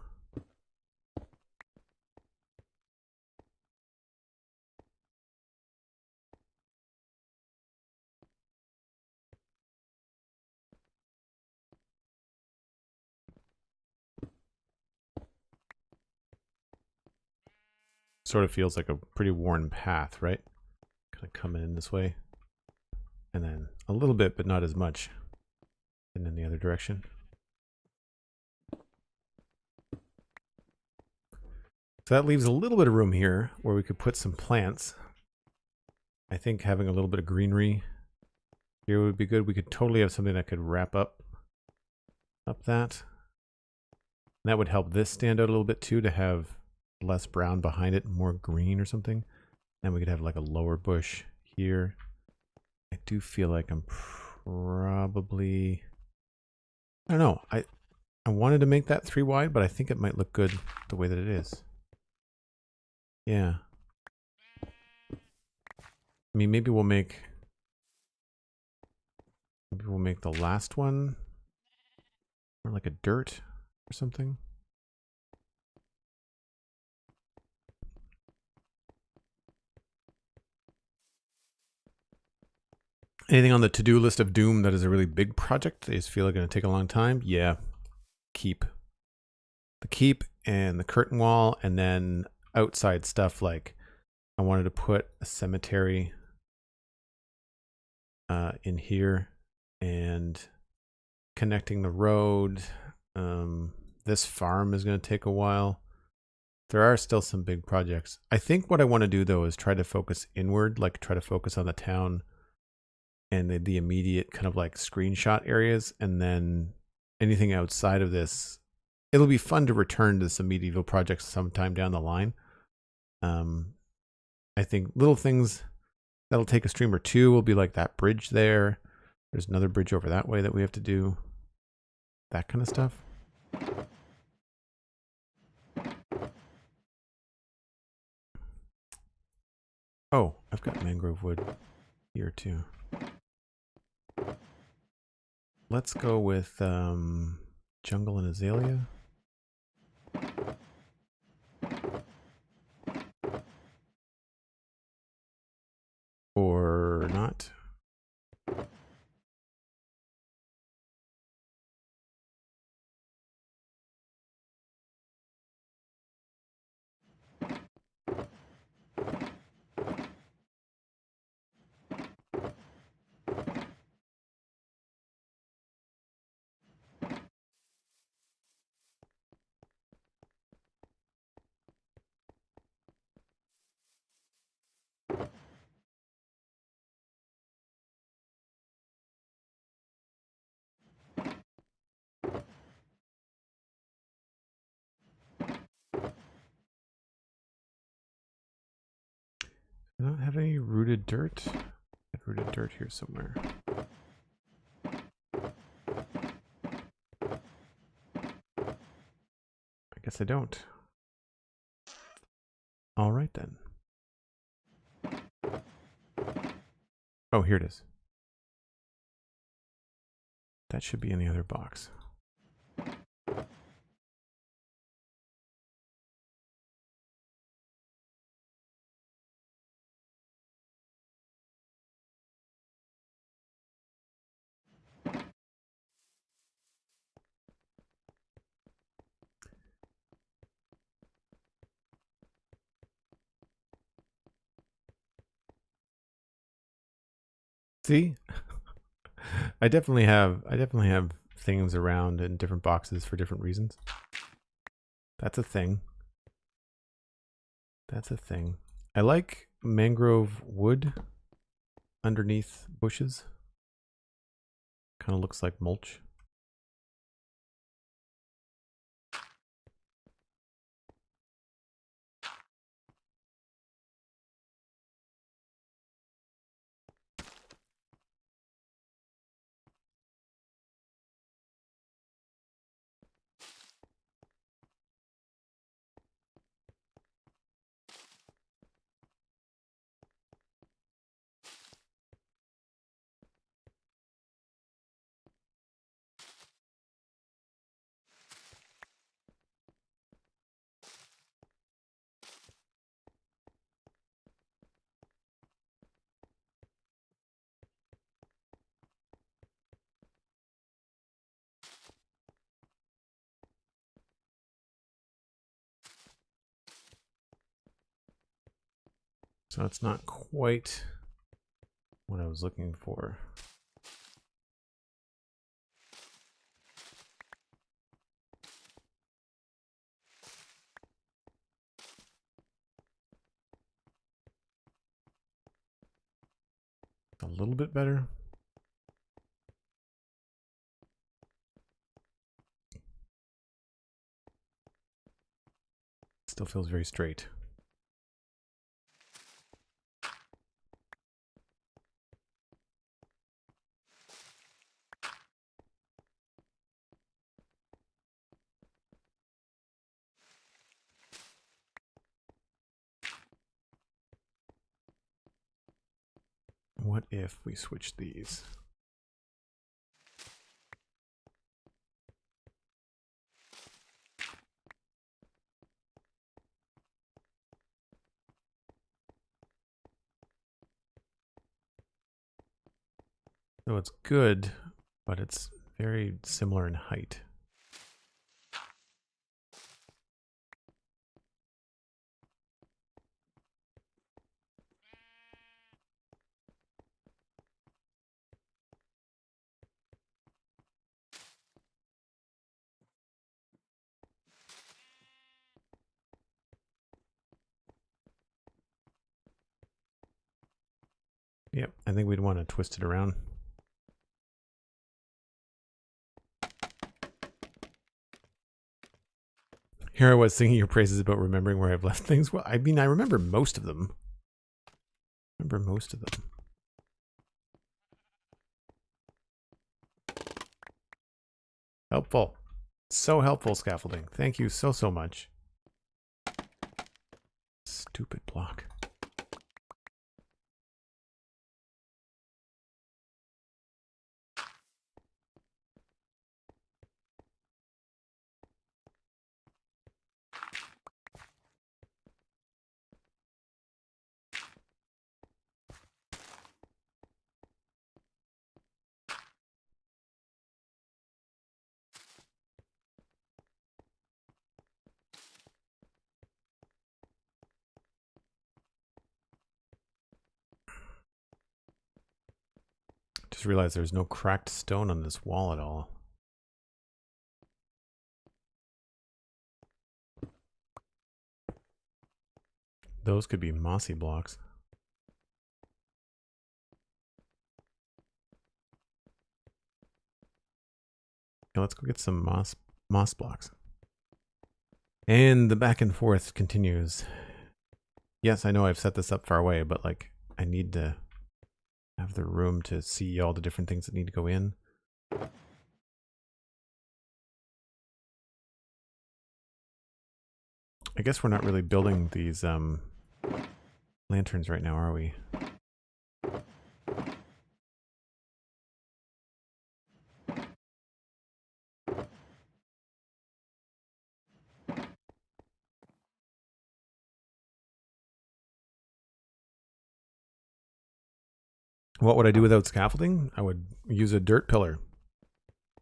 Sort of feels like a pretty worn path, right? Kind of coming in this way. And then a little bit, but not as much. And in the other direction. So that leaves a little bit of room here where we could put some plants. I think having a little bit of greenery here would be good. We could totally have something that could wrap up that. And that would help this stand out a little bit too, to have less brown behind it, more green or something. And we could have like a lower bush here. I do feel like I'm probably... I don't know. I wanted to make that 3 wide, but I think it might look good the way that it is. Yeah. I mean, maybe we'll make Maybe we'll make the last one more like a dirt or something. Anything on the to-do list of Doom that is a really big project that you just feel like going to take a long time? Yeah. Keep. The keep and the curtain wall, and then outside stuff like I wanted to put a cemetery in here and connecting the road. This farm is going to take a while. There are still some big projects. I think what I want to do though is try to focus inward, like try to focus on the town and the immediate kind of like screenshot areas, and then anything outside of this, it'll be fun to return to some medieval projects sometime down the line. I think little things that'll take a stream or two will be like that bridge there. There's another bridge over that way that we have to do. That kind of stuff. Oh, I've got mangrove wood here too. Let's go with jungle and azalea. Or not. I don't have any rooted dirt. I have rooted dirt here somewhere. I guess I don't. All right then. Oh, here it is. That should be in the other box. See? I definitely have things around in different boxes for different reasons. That's a thing. That's a thing. I like mangrove wood underneath bushes. Kind of looks like mulch. So it's not quite what I was looking for. A little bit better. Still feels very straight. What if we switch these? So it's good, but it's very similar in height. Yep, I think we'd want to twist it around. Here I was singing your praises about remembering where I've left things. Well, I mean, I remember most of them. Helpful. So helpful, scaffolding. Thank you so, so much. Stupid block. Just realized there's no cracked stone on this wall at all. Those could be mossy blocks. Okay, let's go get some moss blocks. And the back and forth continues. Yes, I know I've set this up far away, but like I need to have the room to see all the different things that need to go in. I guess we're not really building these lanterns right now, are we? What would I do without scaffolding? I would use a dirt pillar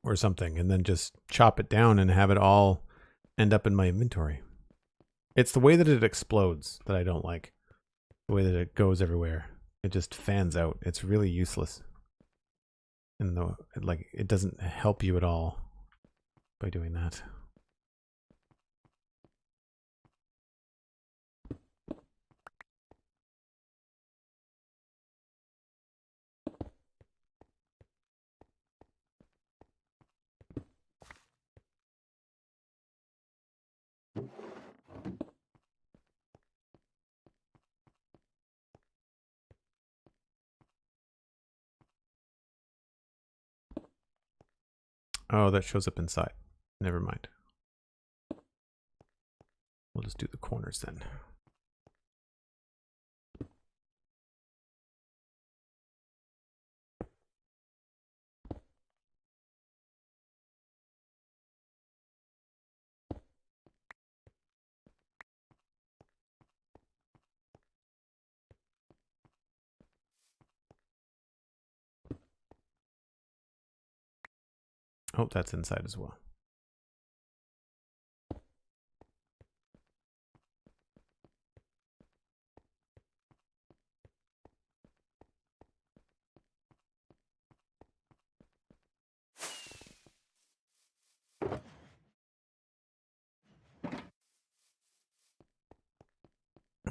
or something and then just chop it down and have it all end up in my inventory. It's the way that it explodes that I don't like. The way that it goes everywhere. It just fans out. It's really useless. And like it doesn't help you at all by doing that. Oh, that shows up inside. Never mind. We'll just do the corners then. Oh, that's inside as well.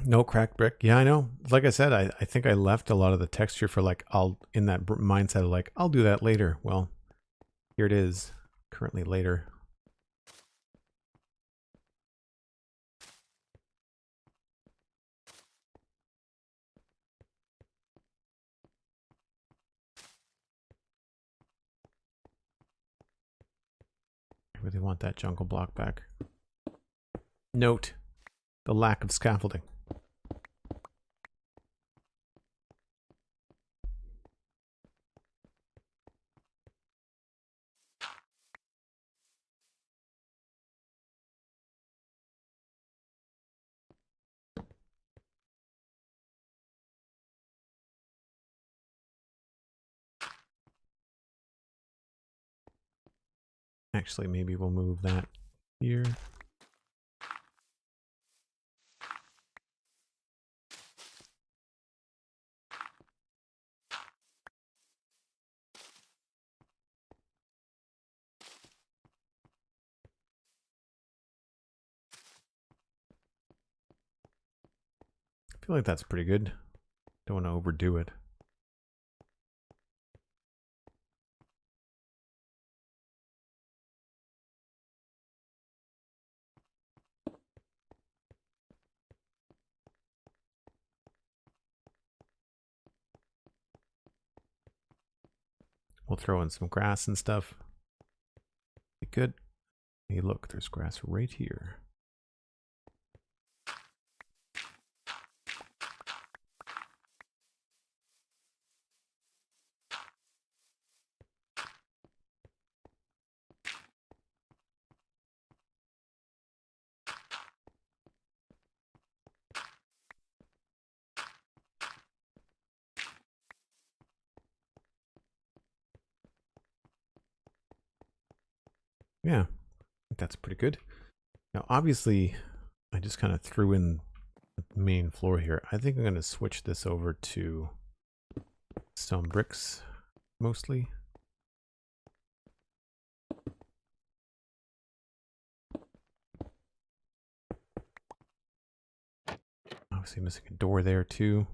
No cracked brick. Yeah, I know. Like I said, I think I left a lot of the texture for like, in that mindset of like, I'll do that later. Well, here it is. Currently later. I really want that jungle block back. Note the lack of scaffolding. Actually, maybe we'll move that here. I feel like that's pretty good. Don't want to overdo it. We'll throw in some grass and stuff. Be good. Hey, look, there's grass right here. Yeah, I think that's pretty good. Now, obviously, I just kind of threw in the main floor here. I think I'm going to switch this over to stone bricks, mostly. Obviously missing a door there too.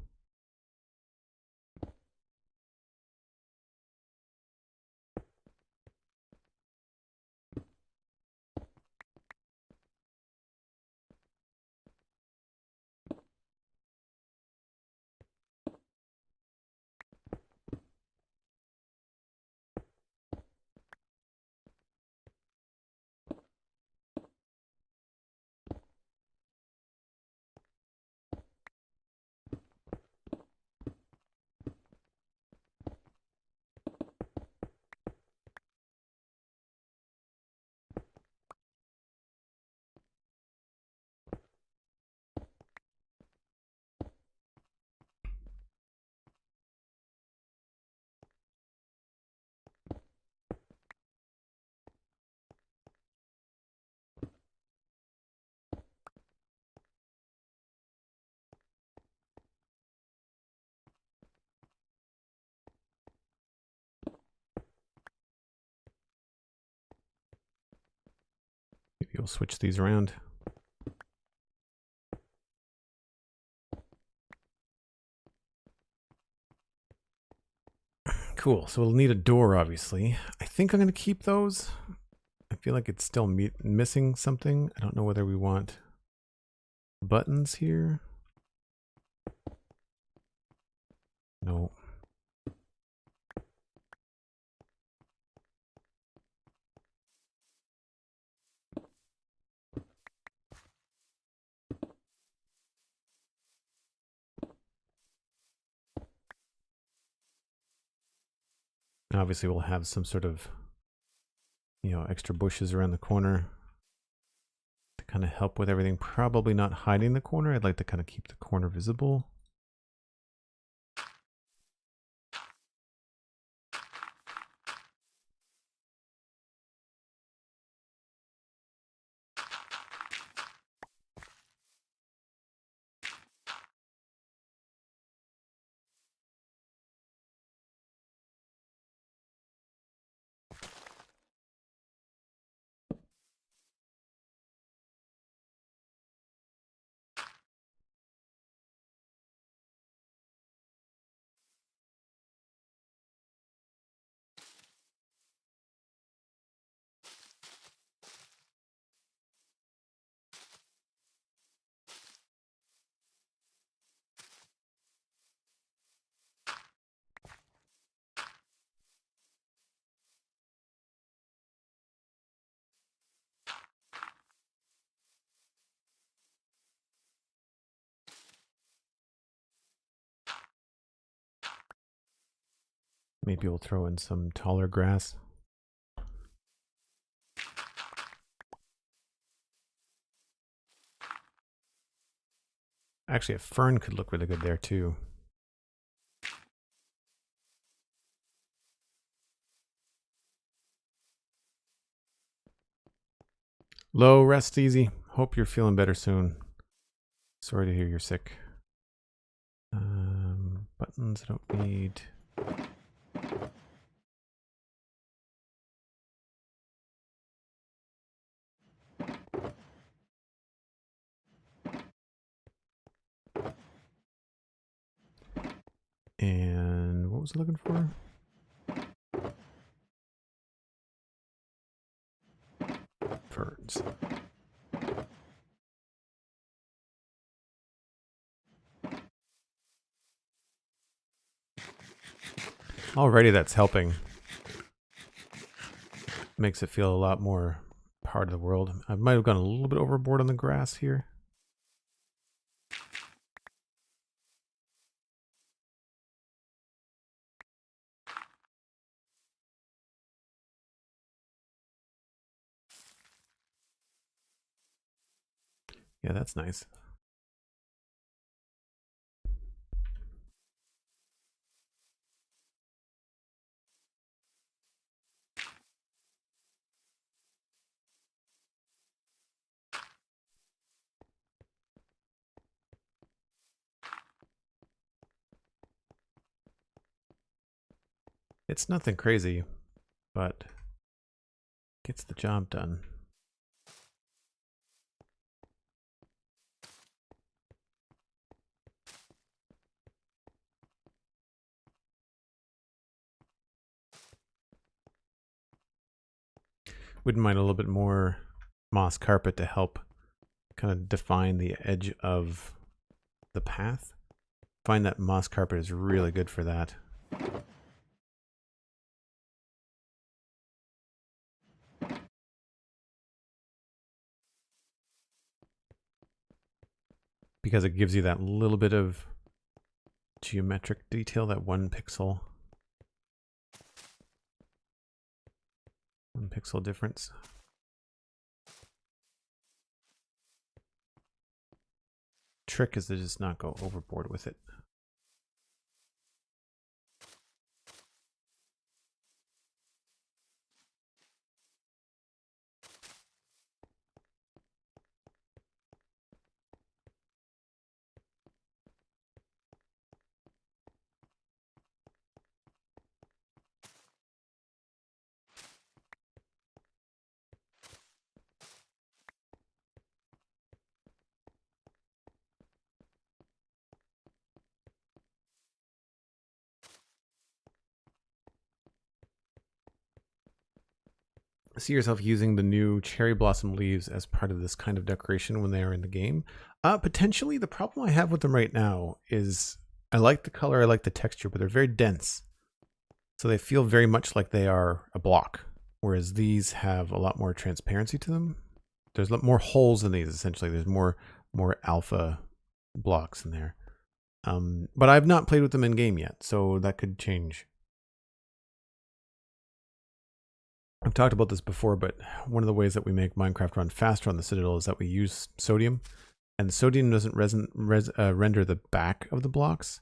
Maybe we'll switch these around. Cool, so we'll need a door, obviously. I think I'm going to keep those. I feel like it's still missing something. I don't know whether we want buttons here. No. And obviously we'll have some sort of, extra bushes around the corner to kind of help with everything. Probably not hiding the corner. I'd like to kind of keep the corner visible. Maybe we'll throw in some taller grass. Actually, a fern could look really good there too. Low, rest easy. Hope you're feeling better soon. Sorry to hear you're sick. Buttons I don't need. And what was I looking for? Ferns. Already that's helping. Makes it feel a lot more part of the world. I might have gone a little bit overboard on the grass here. Yeah, that's nice. It's nothing crazy, but gets the job done. Wouldn't mind a little bit more moss carpet to help kind of define the edge of the path. Find that moss carpet is really good for that. Because it gives you that little bit of geometric detail, that 1 pixel. 1 pixel difference. Trick is to just not go overboard with it. See yourself using the new cherry blossom leaves as part of this kind of decoration when they are in the game? Potentially. The problem I have with them right now is I like the color, I like the texture, but they're very dense. So they feel very much like they are a block, whereas these have a lot more transparency to them. There's a lot more holes in these, essentially. There's more alpha blocks in there. But I've not played with them in game yet, so that could change. I've talked about this before, but one of the ways that we make Minecraft run faster on the Citadel is that we use sodium, and the sodium doesn't render the back of the blocks.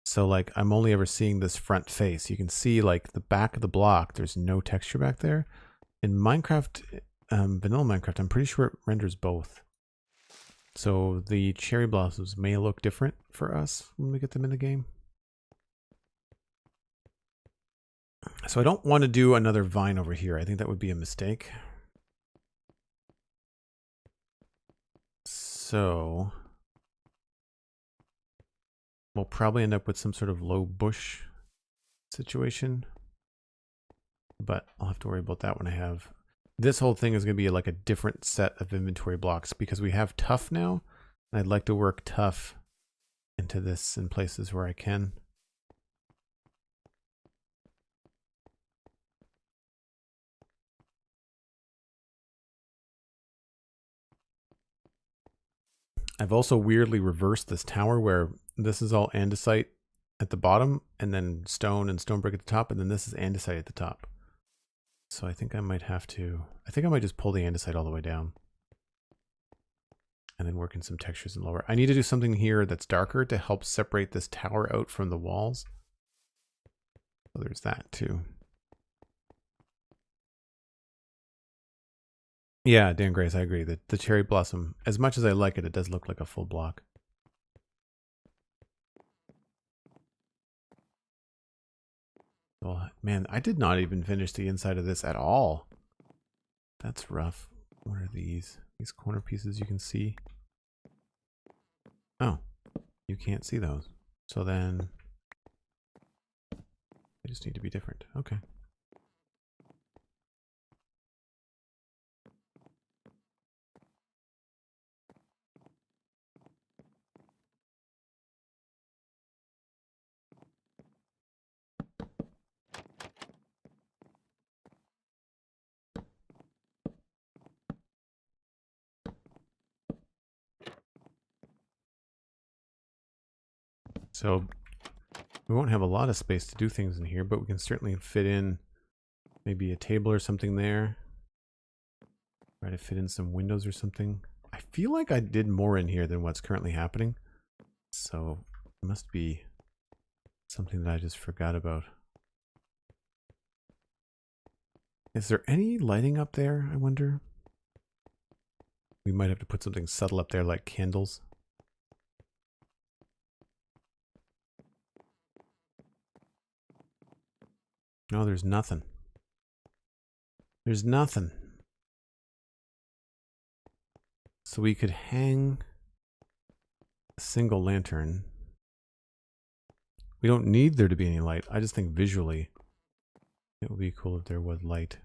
So like I'm only ever seeing this front face. You can see like the back of the block, there's no texture back there. In Minecraft, vanilla Minecraft, I'm pretty sure it renders both. So the cherry blossoms may look different for us when we get them in the game. So I don't want to do another vine over here. I think that would be a mistake. So we'll probably end up with some sort of low bush situation. But I'll have to worry about that when I have... This whole thing is going to be like a different set of inventory blocks because we have tough now. And I'd like to work tough into this in places where I can. I've also weirdly reversed this tower where this is all andesite at the bottom and then stone and stone brick at the top, and then this is andesite at the top. So I think I might have to, I think I might just pull the andesite all the way down and then work in some textures and lower. I need to do something here that's darker to help separate this tower out from the walls. So there's that too. Yeah, Dan Grace, I agree. The cherry blossom, as much as I like it, it does look like a full block. Well, man, I did not even finish the inside of this at all. That's rough. What are these? These corner pieces you can see? Oh, you can't see those. So then they just need to be different. Okay. So we won't have a lot of space to do things in here, but we can certainly fit in maybe a table or something there. Try to fit in some windows or something. I feel like I did more in here than what's currently happening. So it must be something that I just forgot about. Is there any lighting up there, I wonder? We might have to put something subtle up there like candles. No, there's nothing. There's nothing. So we could hang a single lantern. We don't need there to be any light. I just think visually it would be cool if there was light.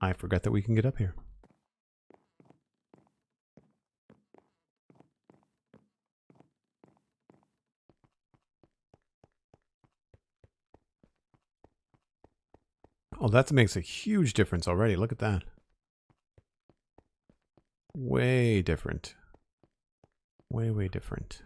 I forgot that we can get up here. Oh, that makes a huge difference already. Look at that. Way different. Way, way different.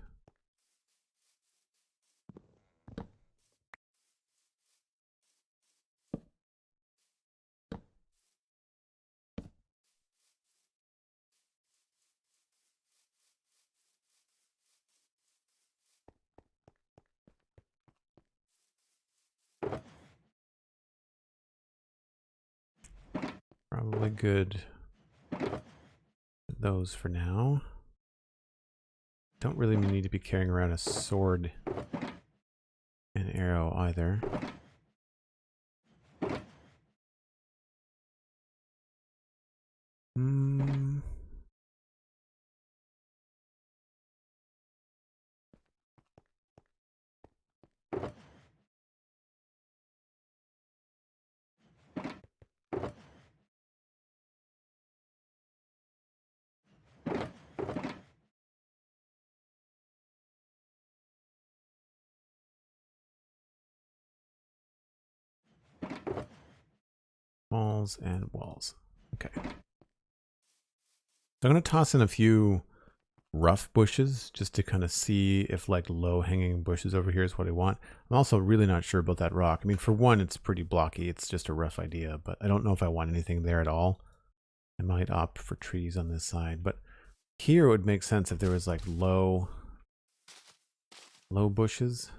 Probably good. Those for now. Don't really need to be carrying around a sword and arrow either. Walls and walls. Okay. So I'm going to toss in a few rough bushes just to kind of see if like low hanging bushes over here is what I want. I'm also really not sure about that rock. I mean, for one, it's pretty blocky. It's just a rough idea, but I don't know if I want anything there at all. I might opt for trees on this side, but here it would make sense if there was like low bushes.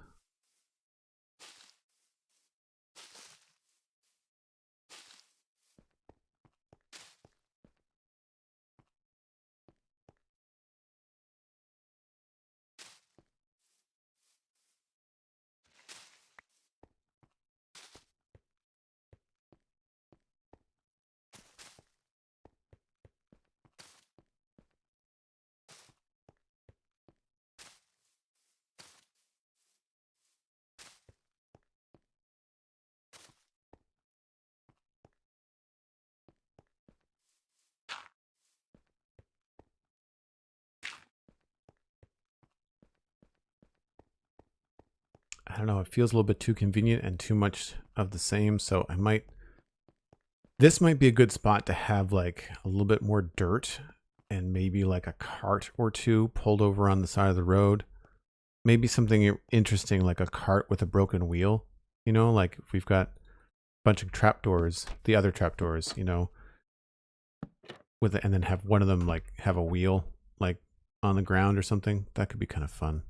I don't know, it feels a little bit too convenient and too much of the same, so I might... This might be a good spot to have like a little bit more dirt and maybe like a cart or two pulled over on the side of the road. Maybe something interesting like a cart with a broken wheel. You know, like if we've got a bunch of trapdoors, the other trapdoors, you know, with and then have one of them like have a wheel like on the ground or something. That could be kind of fun.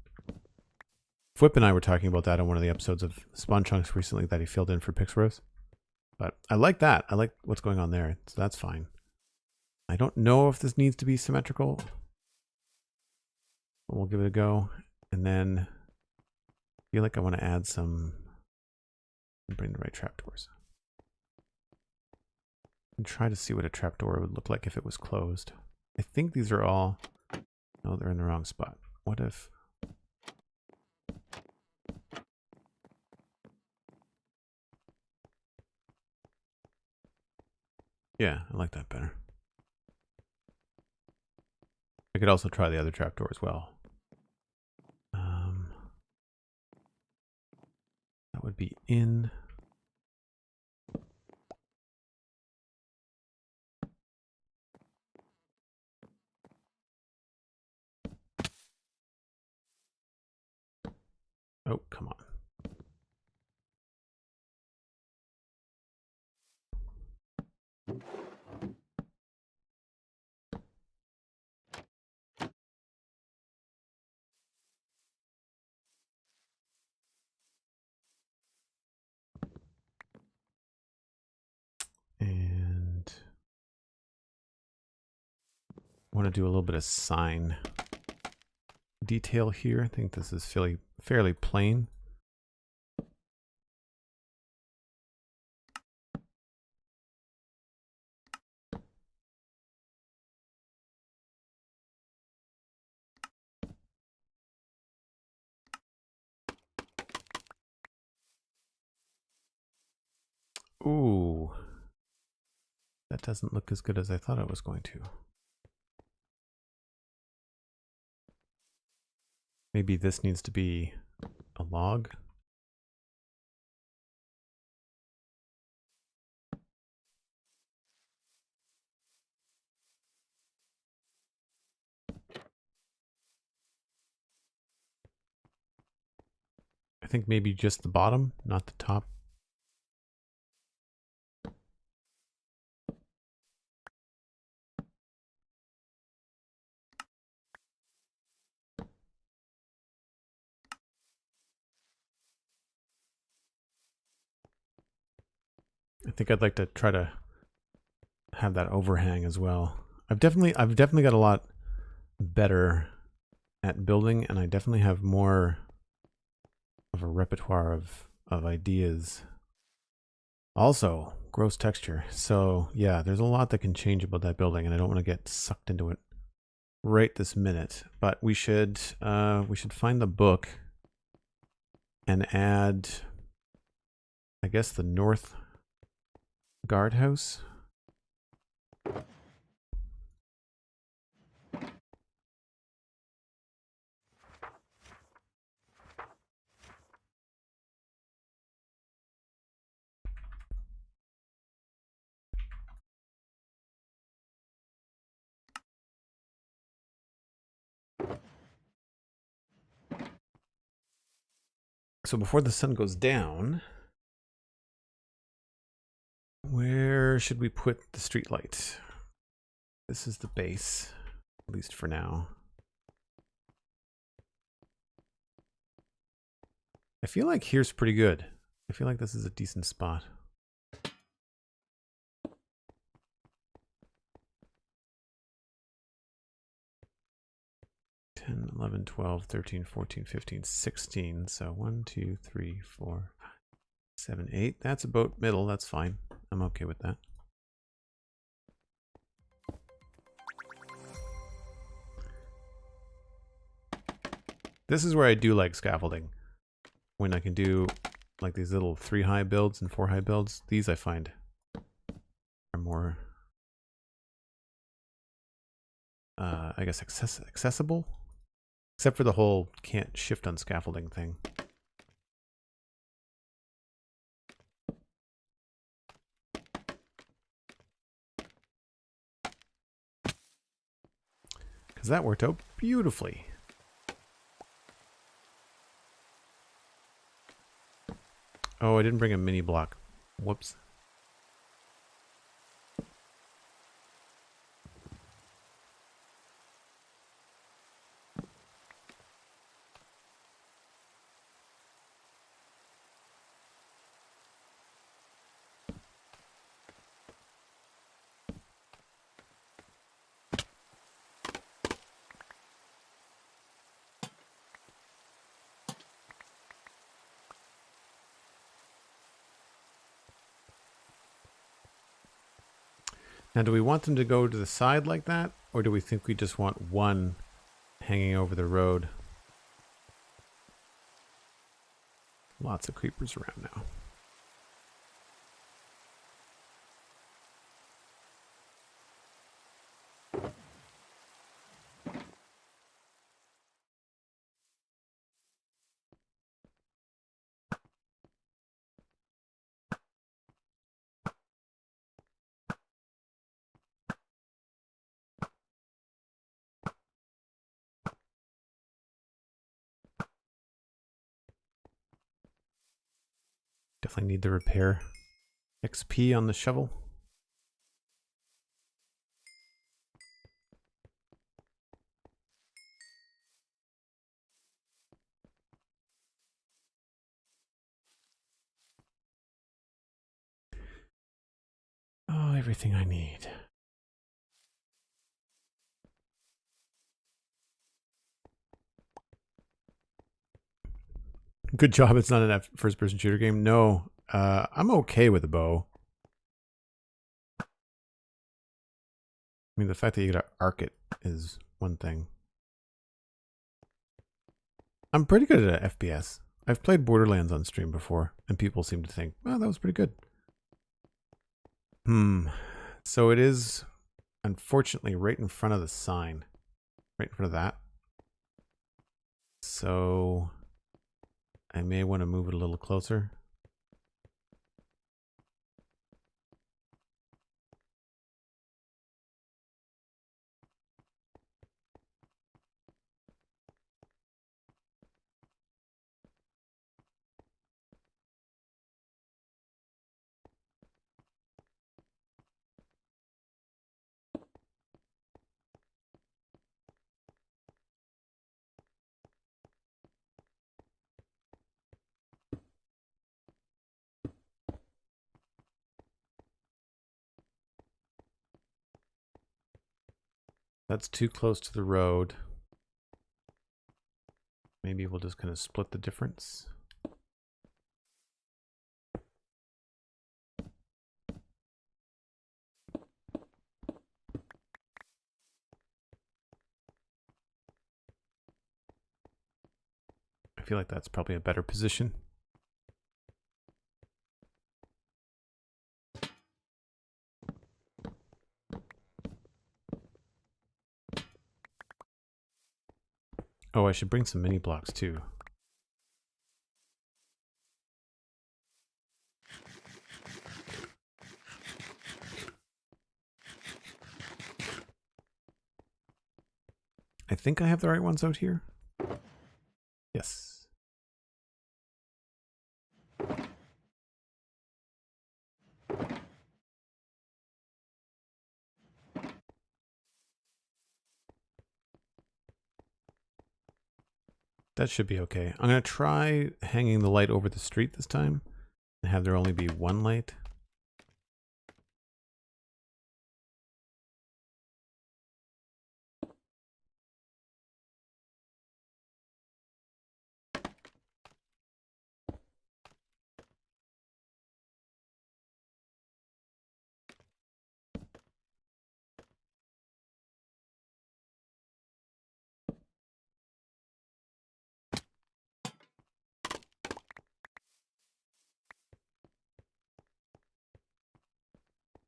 Fwip and I were talking about that on one of the episodes of Spawn Chunks recently that he filled in for Pixaros. But I like that. I like what's going on there. So that's fine. I don't know if this needs to be symmetrical. But we'll give it a go. And then I feel like I want to add some and bring the right trapdoors. And try to see what a trapdoor would look like if it was closed. I think these are all... No, they're in the wrong spot. What if... Yeah, I like that better. I could also try the other trapdoor as well. That would be in... Oh, come on. And I want to do a little bit of sign detail here. I think this is fairly plain. Ooh. That doesn't look as good as I thought it was going to. Maybe this needs to be a log. I think maybe just the bottom, not the top. I think I'd like to try to have that overhang as well. I've definitely got a lot better at building, and I definitely have more of a repertoire of ideas. Also, gross texture. So yeah, there's a lot that can change about that building, and I don't want to get sucked into it right this minute. But we should find the book and add, I guess, the north guardhouse. So before the sun goes down, where should we put the street light? This is the base, at least for now. I feel like here's pretty good. I feel like this is a decent spot. 10, 11, 12, 13, 14, 15, 16. So 1, 2, 3, 4, 5, 7, 8. That's about middle. That's fine. I'm okay with that. This is where I do like scaffolding. When I can do like these little 3 high builds and 4 high builds. These I find are more, I guess, accessible. Except for the whole can't shift on scaffolding thing. Because that worked out beautifully. Oh, I didn't bring a mini block. Whoops. Now, do we want them to go to the side like that? Or do we think we just want one hanging over the road? Lots of creepers around now. Definitely need the repair XP on the shovel. Oh, everything I need. Good job. It's not a first-person shooter game. No, I'm okay with a bow. I mean, the fact that you gotta arc it is one thing. I'm pretty good at FPS. I've played Borderlands on stream before, and people seem to think, well, that was pretty good. So it is, unfortunately, right in front of the sign. Right in front of that. So I may want to move it a little closer. That's too close to the road. Maybe we'll just kind of split the difference. I feel like that's probably a better position. Oh, I should bring some mini blocks too. I think I have the right ones out here. Yes. That should be okay. I'm going to try hanging the light over the street this time and have there only be one light.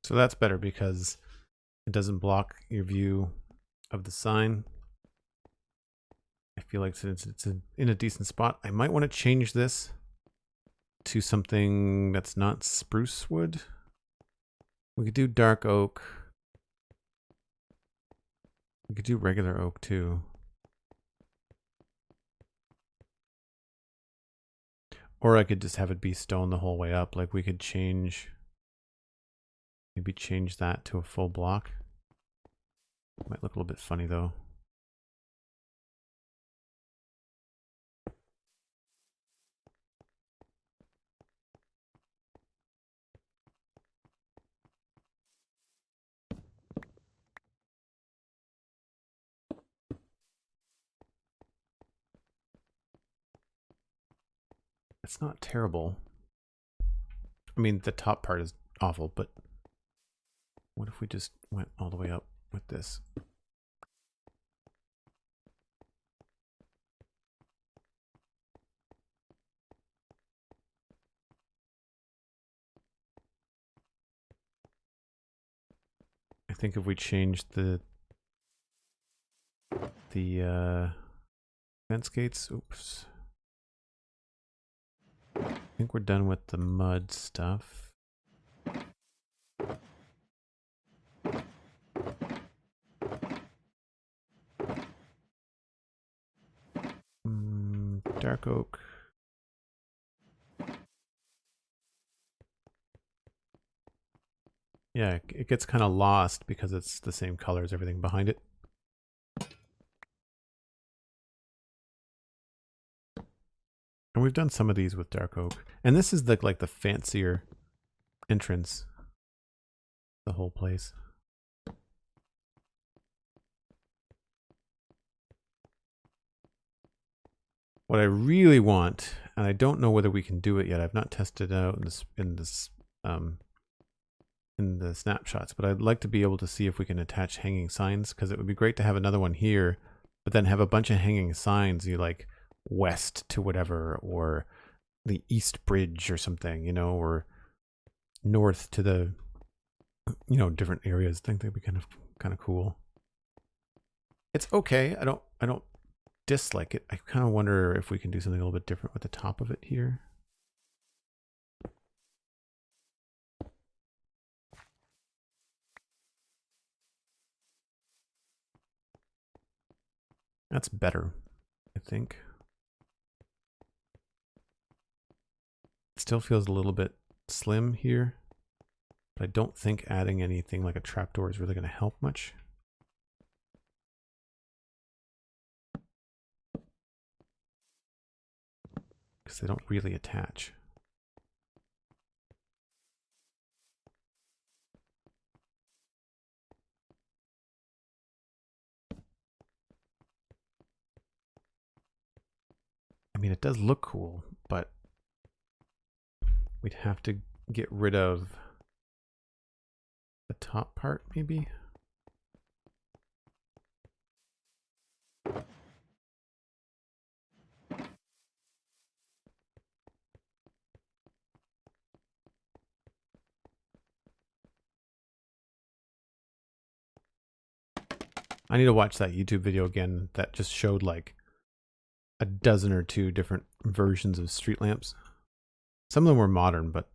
So that's better because it doesn't block your view of the sign. I feel like since it's in a decent spot, I might want to change this to something that's not spruce wood. We could do dark oak. We could do regular oak too. Or I could just have it be stone the whole way up. Like we could change, maybe change that to a full block. Might look a little bit funny though. It's not terrible. I mean, the top part is awful, but What if we just went all the way up with this? I think if we changed the fence gates, oops. I think we're done with the mud stuff. Dark oak. Yeah, it gets kind of lost because it's the same color as everything behind it. And we've done some of these with dark oak. And this is the like the fancier entrance. The whole place. What I really want, and I don't know whether we can do it yet. I've not tested it out in the snapshots, but I'd like to be able to see if we can attach hanging signs, because it would be great to have another one here, but then have a bunch of hanging signs, you like west to whatever, or the East Bridge or something, you know, or north to the, you know, different areas. I think that'd be kind of cool. It's okay. I don't dislike it. I kind of wonder if we can do something a little bit different with the top of it here. That's better, I think. It still feels a little bit slim here, but I don't think adding anything like a trapdoor is really going to help much. Because they don't really attach. I mean, it does look cool, but we'd have to get rid of the top part, maybe? I need to watch that YouTube video again that just showed like a dozen or two different versions of street lamps. Some of them were modern, but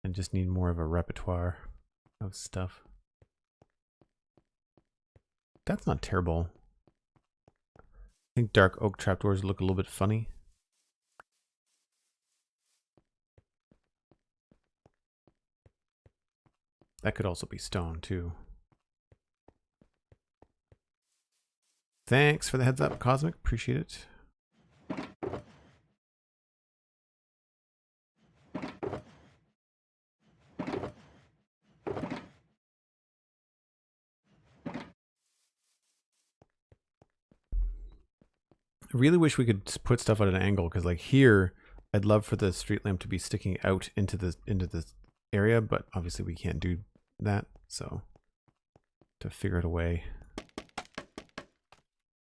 I just need more of a repertoire of stuff. That's not terrible. I think dark oak trapdoors look a little bit funny. That could also be stone too. Thanks for the heads up, Cosmic. Appreciate it. I really wish we could put stuff at an angle, because like here, I'd love for the street lamp to be sticking out into this area, but obviously we can't do that, so to figure out a way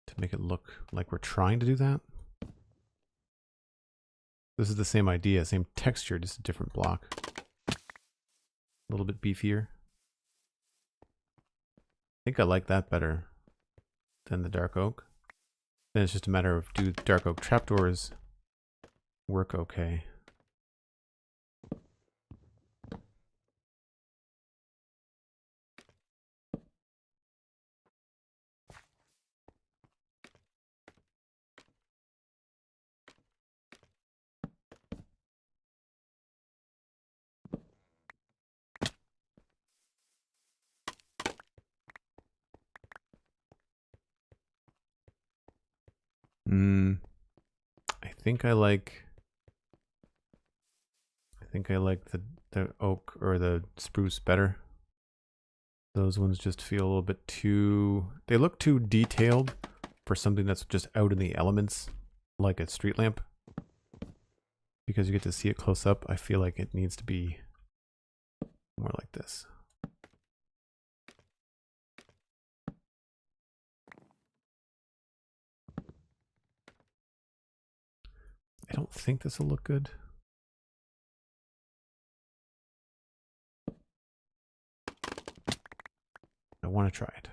to make it look like we're trying to do that. This is the same idea, same texture, just a different block. A little bit beefier. I think I like that better than the dark oak. Then it's just a matter of, do dark oak trapdoors work okay? I think I like the oak or the spruce better. Those ones just feel a little bit too, they look too detailed for something that's just out in the elements, like a street lamp. because you get to see it close up, I feel like it needs to be more like this. I don't think this will look good. I want to try it.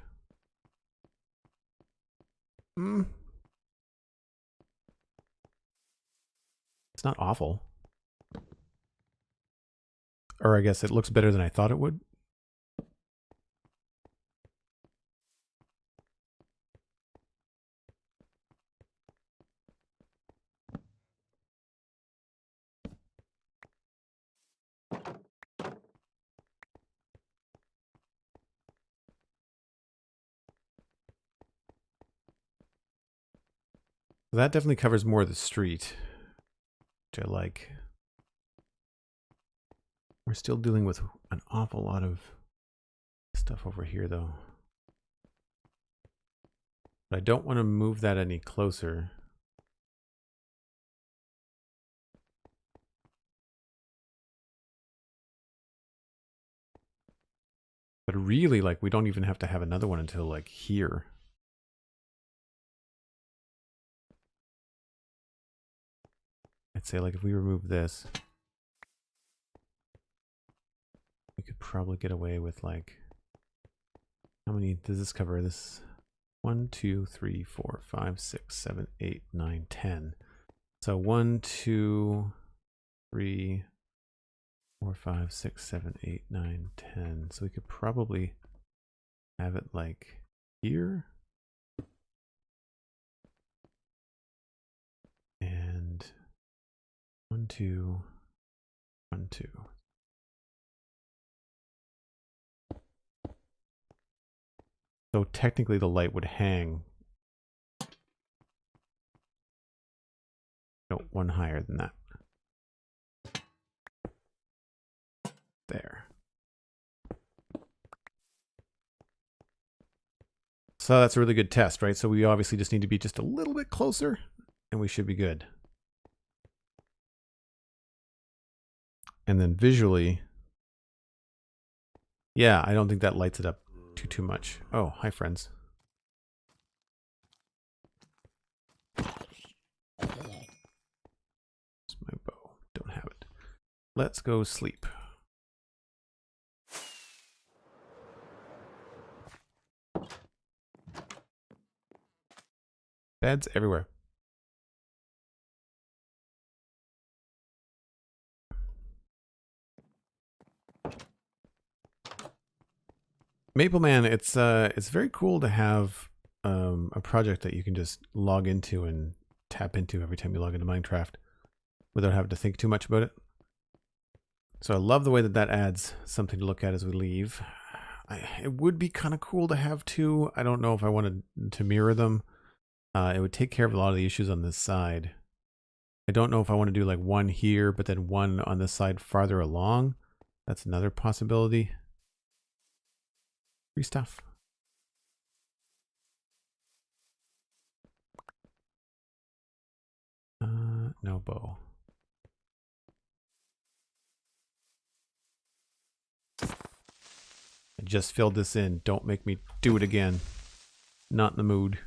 It's not awful. Or I guess it looks better than I thought it would. That definitely covers more of the street, which I like. We're still dealing with an awful lot of stuff over here, though. But I don't want to move that any closer. But really, like, we don't even have to have another one until, like, here. I'd say, like, if we remove this, we could probably get away with, like, how many does this cover? This 1, 2, 3, 4, 5, 6, 7, 8, 9, 10. So 1, 2, 3, 4, 5, 6, 7, 8, 9, 10. So we could probably have it like here. And 1, 2, 1, 2. So technically the light would hang. No, one higher than that. There. So that's a really good test, right? So we obviously just need to be just a little bit closer and we should be good. And then visually, yeah, I don't think that lights it up too much. Oh, hi friends. It's my bow. Don't have it. Let's go sleep. Beds everywhere. Mapleman, it's very cool to have a project that you can just log into and tap into every time you log into Minecraft without having to think too much about it. So I love the way that that adds something to look at as we leave. It would be kind of cool to have two. I don't know if I wanted to mirror them. It would take care of a lot of the issues on this side. I don't know if I want to do like one here, but then one on this side farther along. That's another possibility. Free stuff. No bow. I just filled this in. Don't make me do it again. Not in the mood.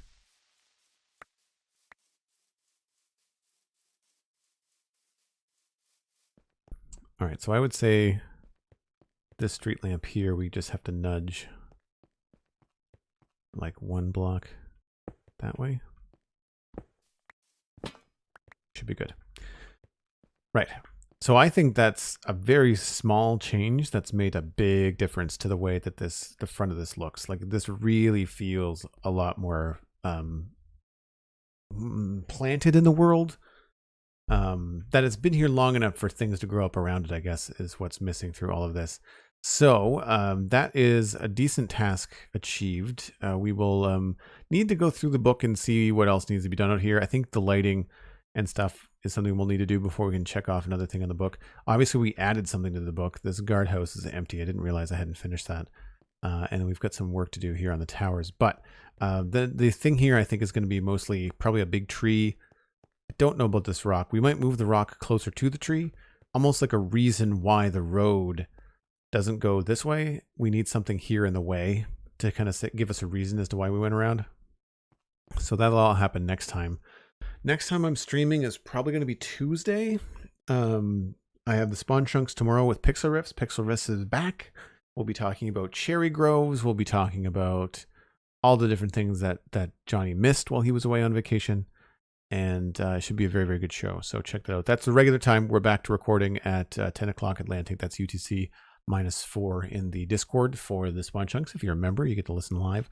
All right, so I would say this street lamp here, we just have to nudge like one block that way. Should be good. Right. So I think that's a very small change that's made a big difference to the way that the front of this looks. Like this really feels a lot more planted in the world. That it's been here long enough for things to grow up around it, I guess, is what's missing through all of this. So that is a decent task achieved. We will need to go through the book and see what else needs to be done out here. I think the lighting and stuff is something we'll need to do before we can check off another thing on the book. Obviously, we added something to the book. This guardhouse is empty. I didn't realize I hadn't finished that. And we've got some work to do here on the towers. But the thing here, I think, is going to be mostly probably a big tree, I don't know about this rock. We might move the rock closer to the tree, almost like a reason why the road doesn't go this way. We need something here in the way to kind of give us a reason as to why we went around. So that'll all happen next time. Next time I'm streaming is probably going to be Tuesday. I have the spawn chunks tomorrow with Pixel Riffs. Pixel Riffs is back. We'll be talking about cherry groves. We'll be talking about all the different things that Johnny missed while he was away on vacation. And it should be a very, very good show. So check that out. That's the regular time. We're back to recording at 10 o'clock Atlantic. That's UTC -4 in the Discord for the spawn chunks. If you're a member, you get to listen live.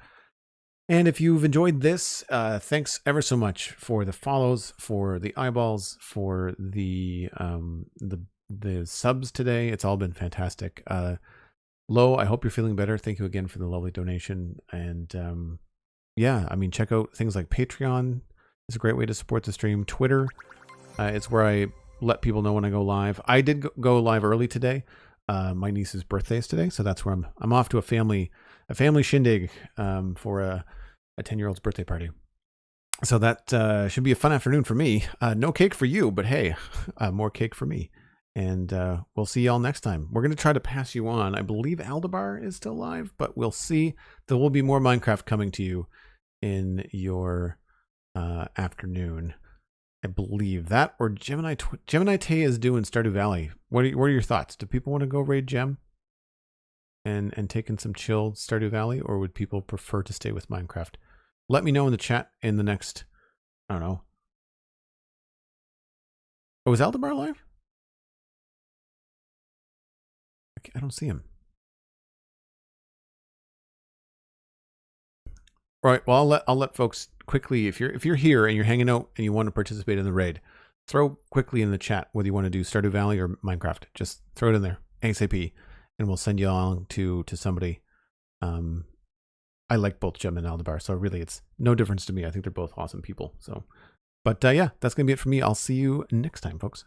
And if you've enjoyed this, thanks ever so much for the follows, for the eyeballs, for the subs today. It's all been fantastic. Lo, I hope you're feeling better. Thank you again for the lovely donation. And yeah, I mean, check out things like Patreon. It's a great way to support the stream. Twitter, it's where I let people know when I go live. I did go live early today. My niece's birthday is today, so that's where I'm off to a family shindig for a 10-year-old's birthday party. So that should be a fun afternoon for me. No cake for you, but hey, more cake for me. And we'll see y'all next time. We're going to try to pass you on. I believe Aldebar is still live, but we'll see. There will be more Minecraft coming to you in your afternoon. I believe that, or Gemini Tay is doing Stardew Valley. What are your thoughts? Do people want to go raid Gem and take in some chill Stardew Valley, or would people prefer to stay with Minecraft? Let me know in the chat in the next, I don't know. Oh, is Aldebar live? I don't see him. All right. Well, I'll let folks quickly. If you're here and you're hanging out and you want to participate in the raid, throw quickly in the chat whether you want to do Stardew Valley or Minecraft. Just throw it in there ASAP, and we'll send you along to somebody. I like both Gem and Aldebar, so really it's no difference to me. I think they're both awesome people. So, but yeah, that's gonna be it for me. I'll see you next time, folks.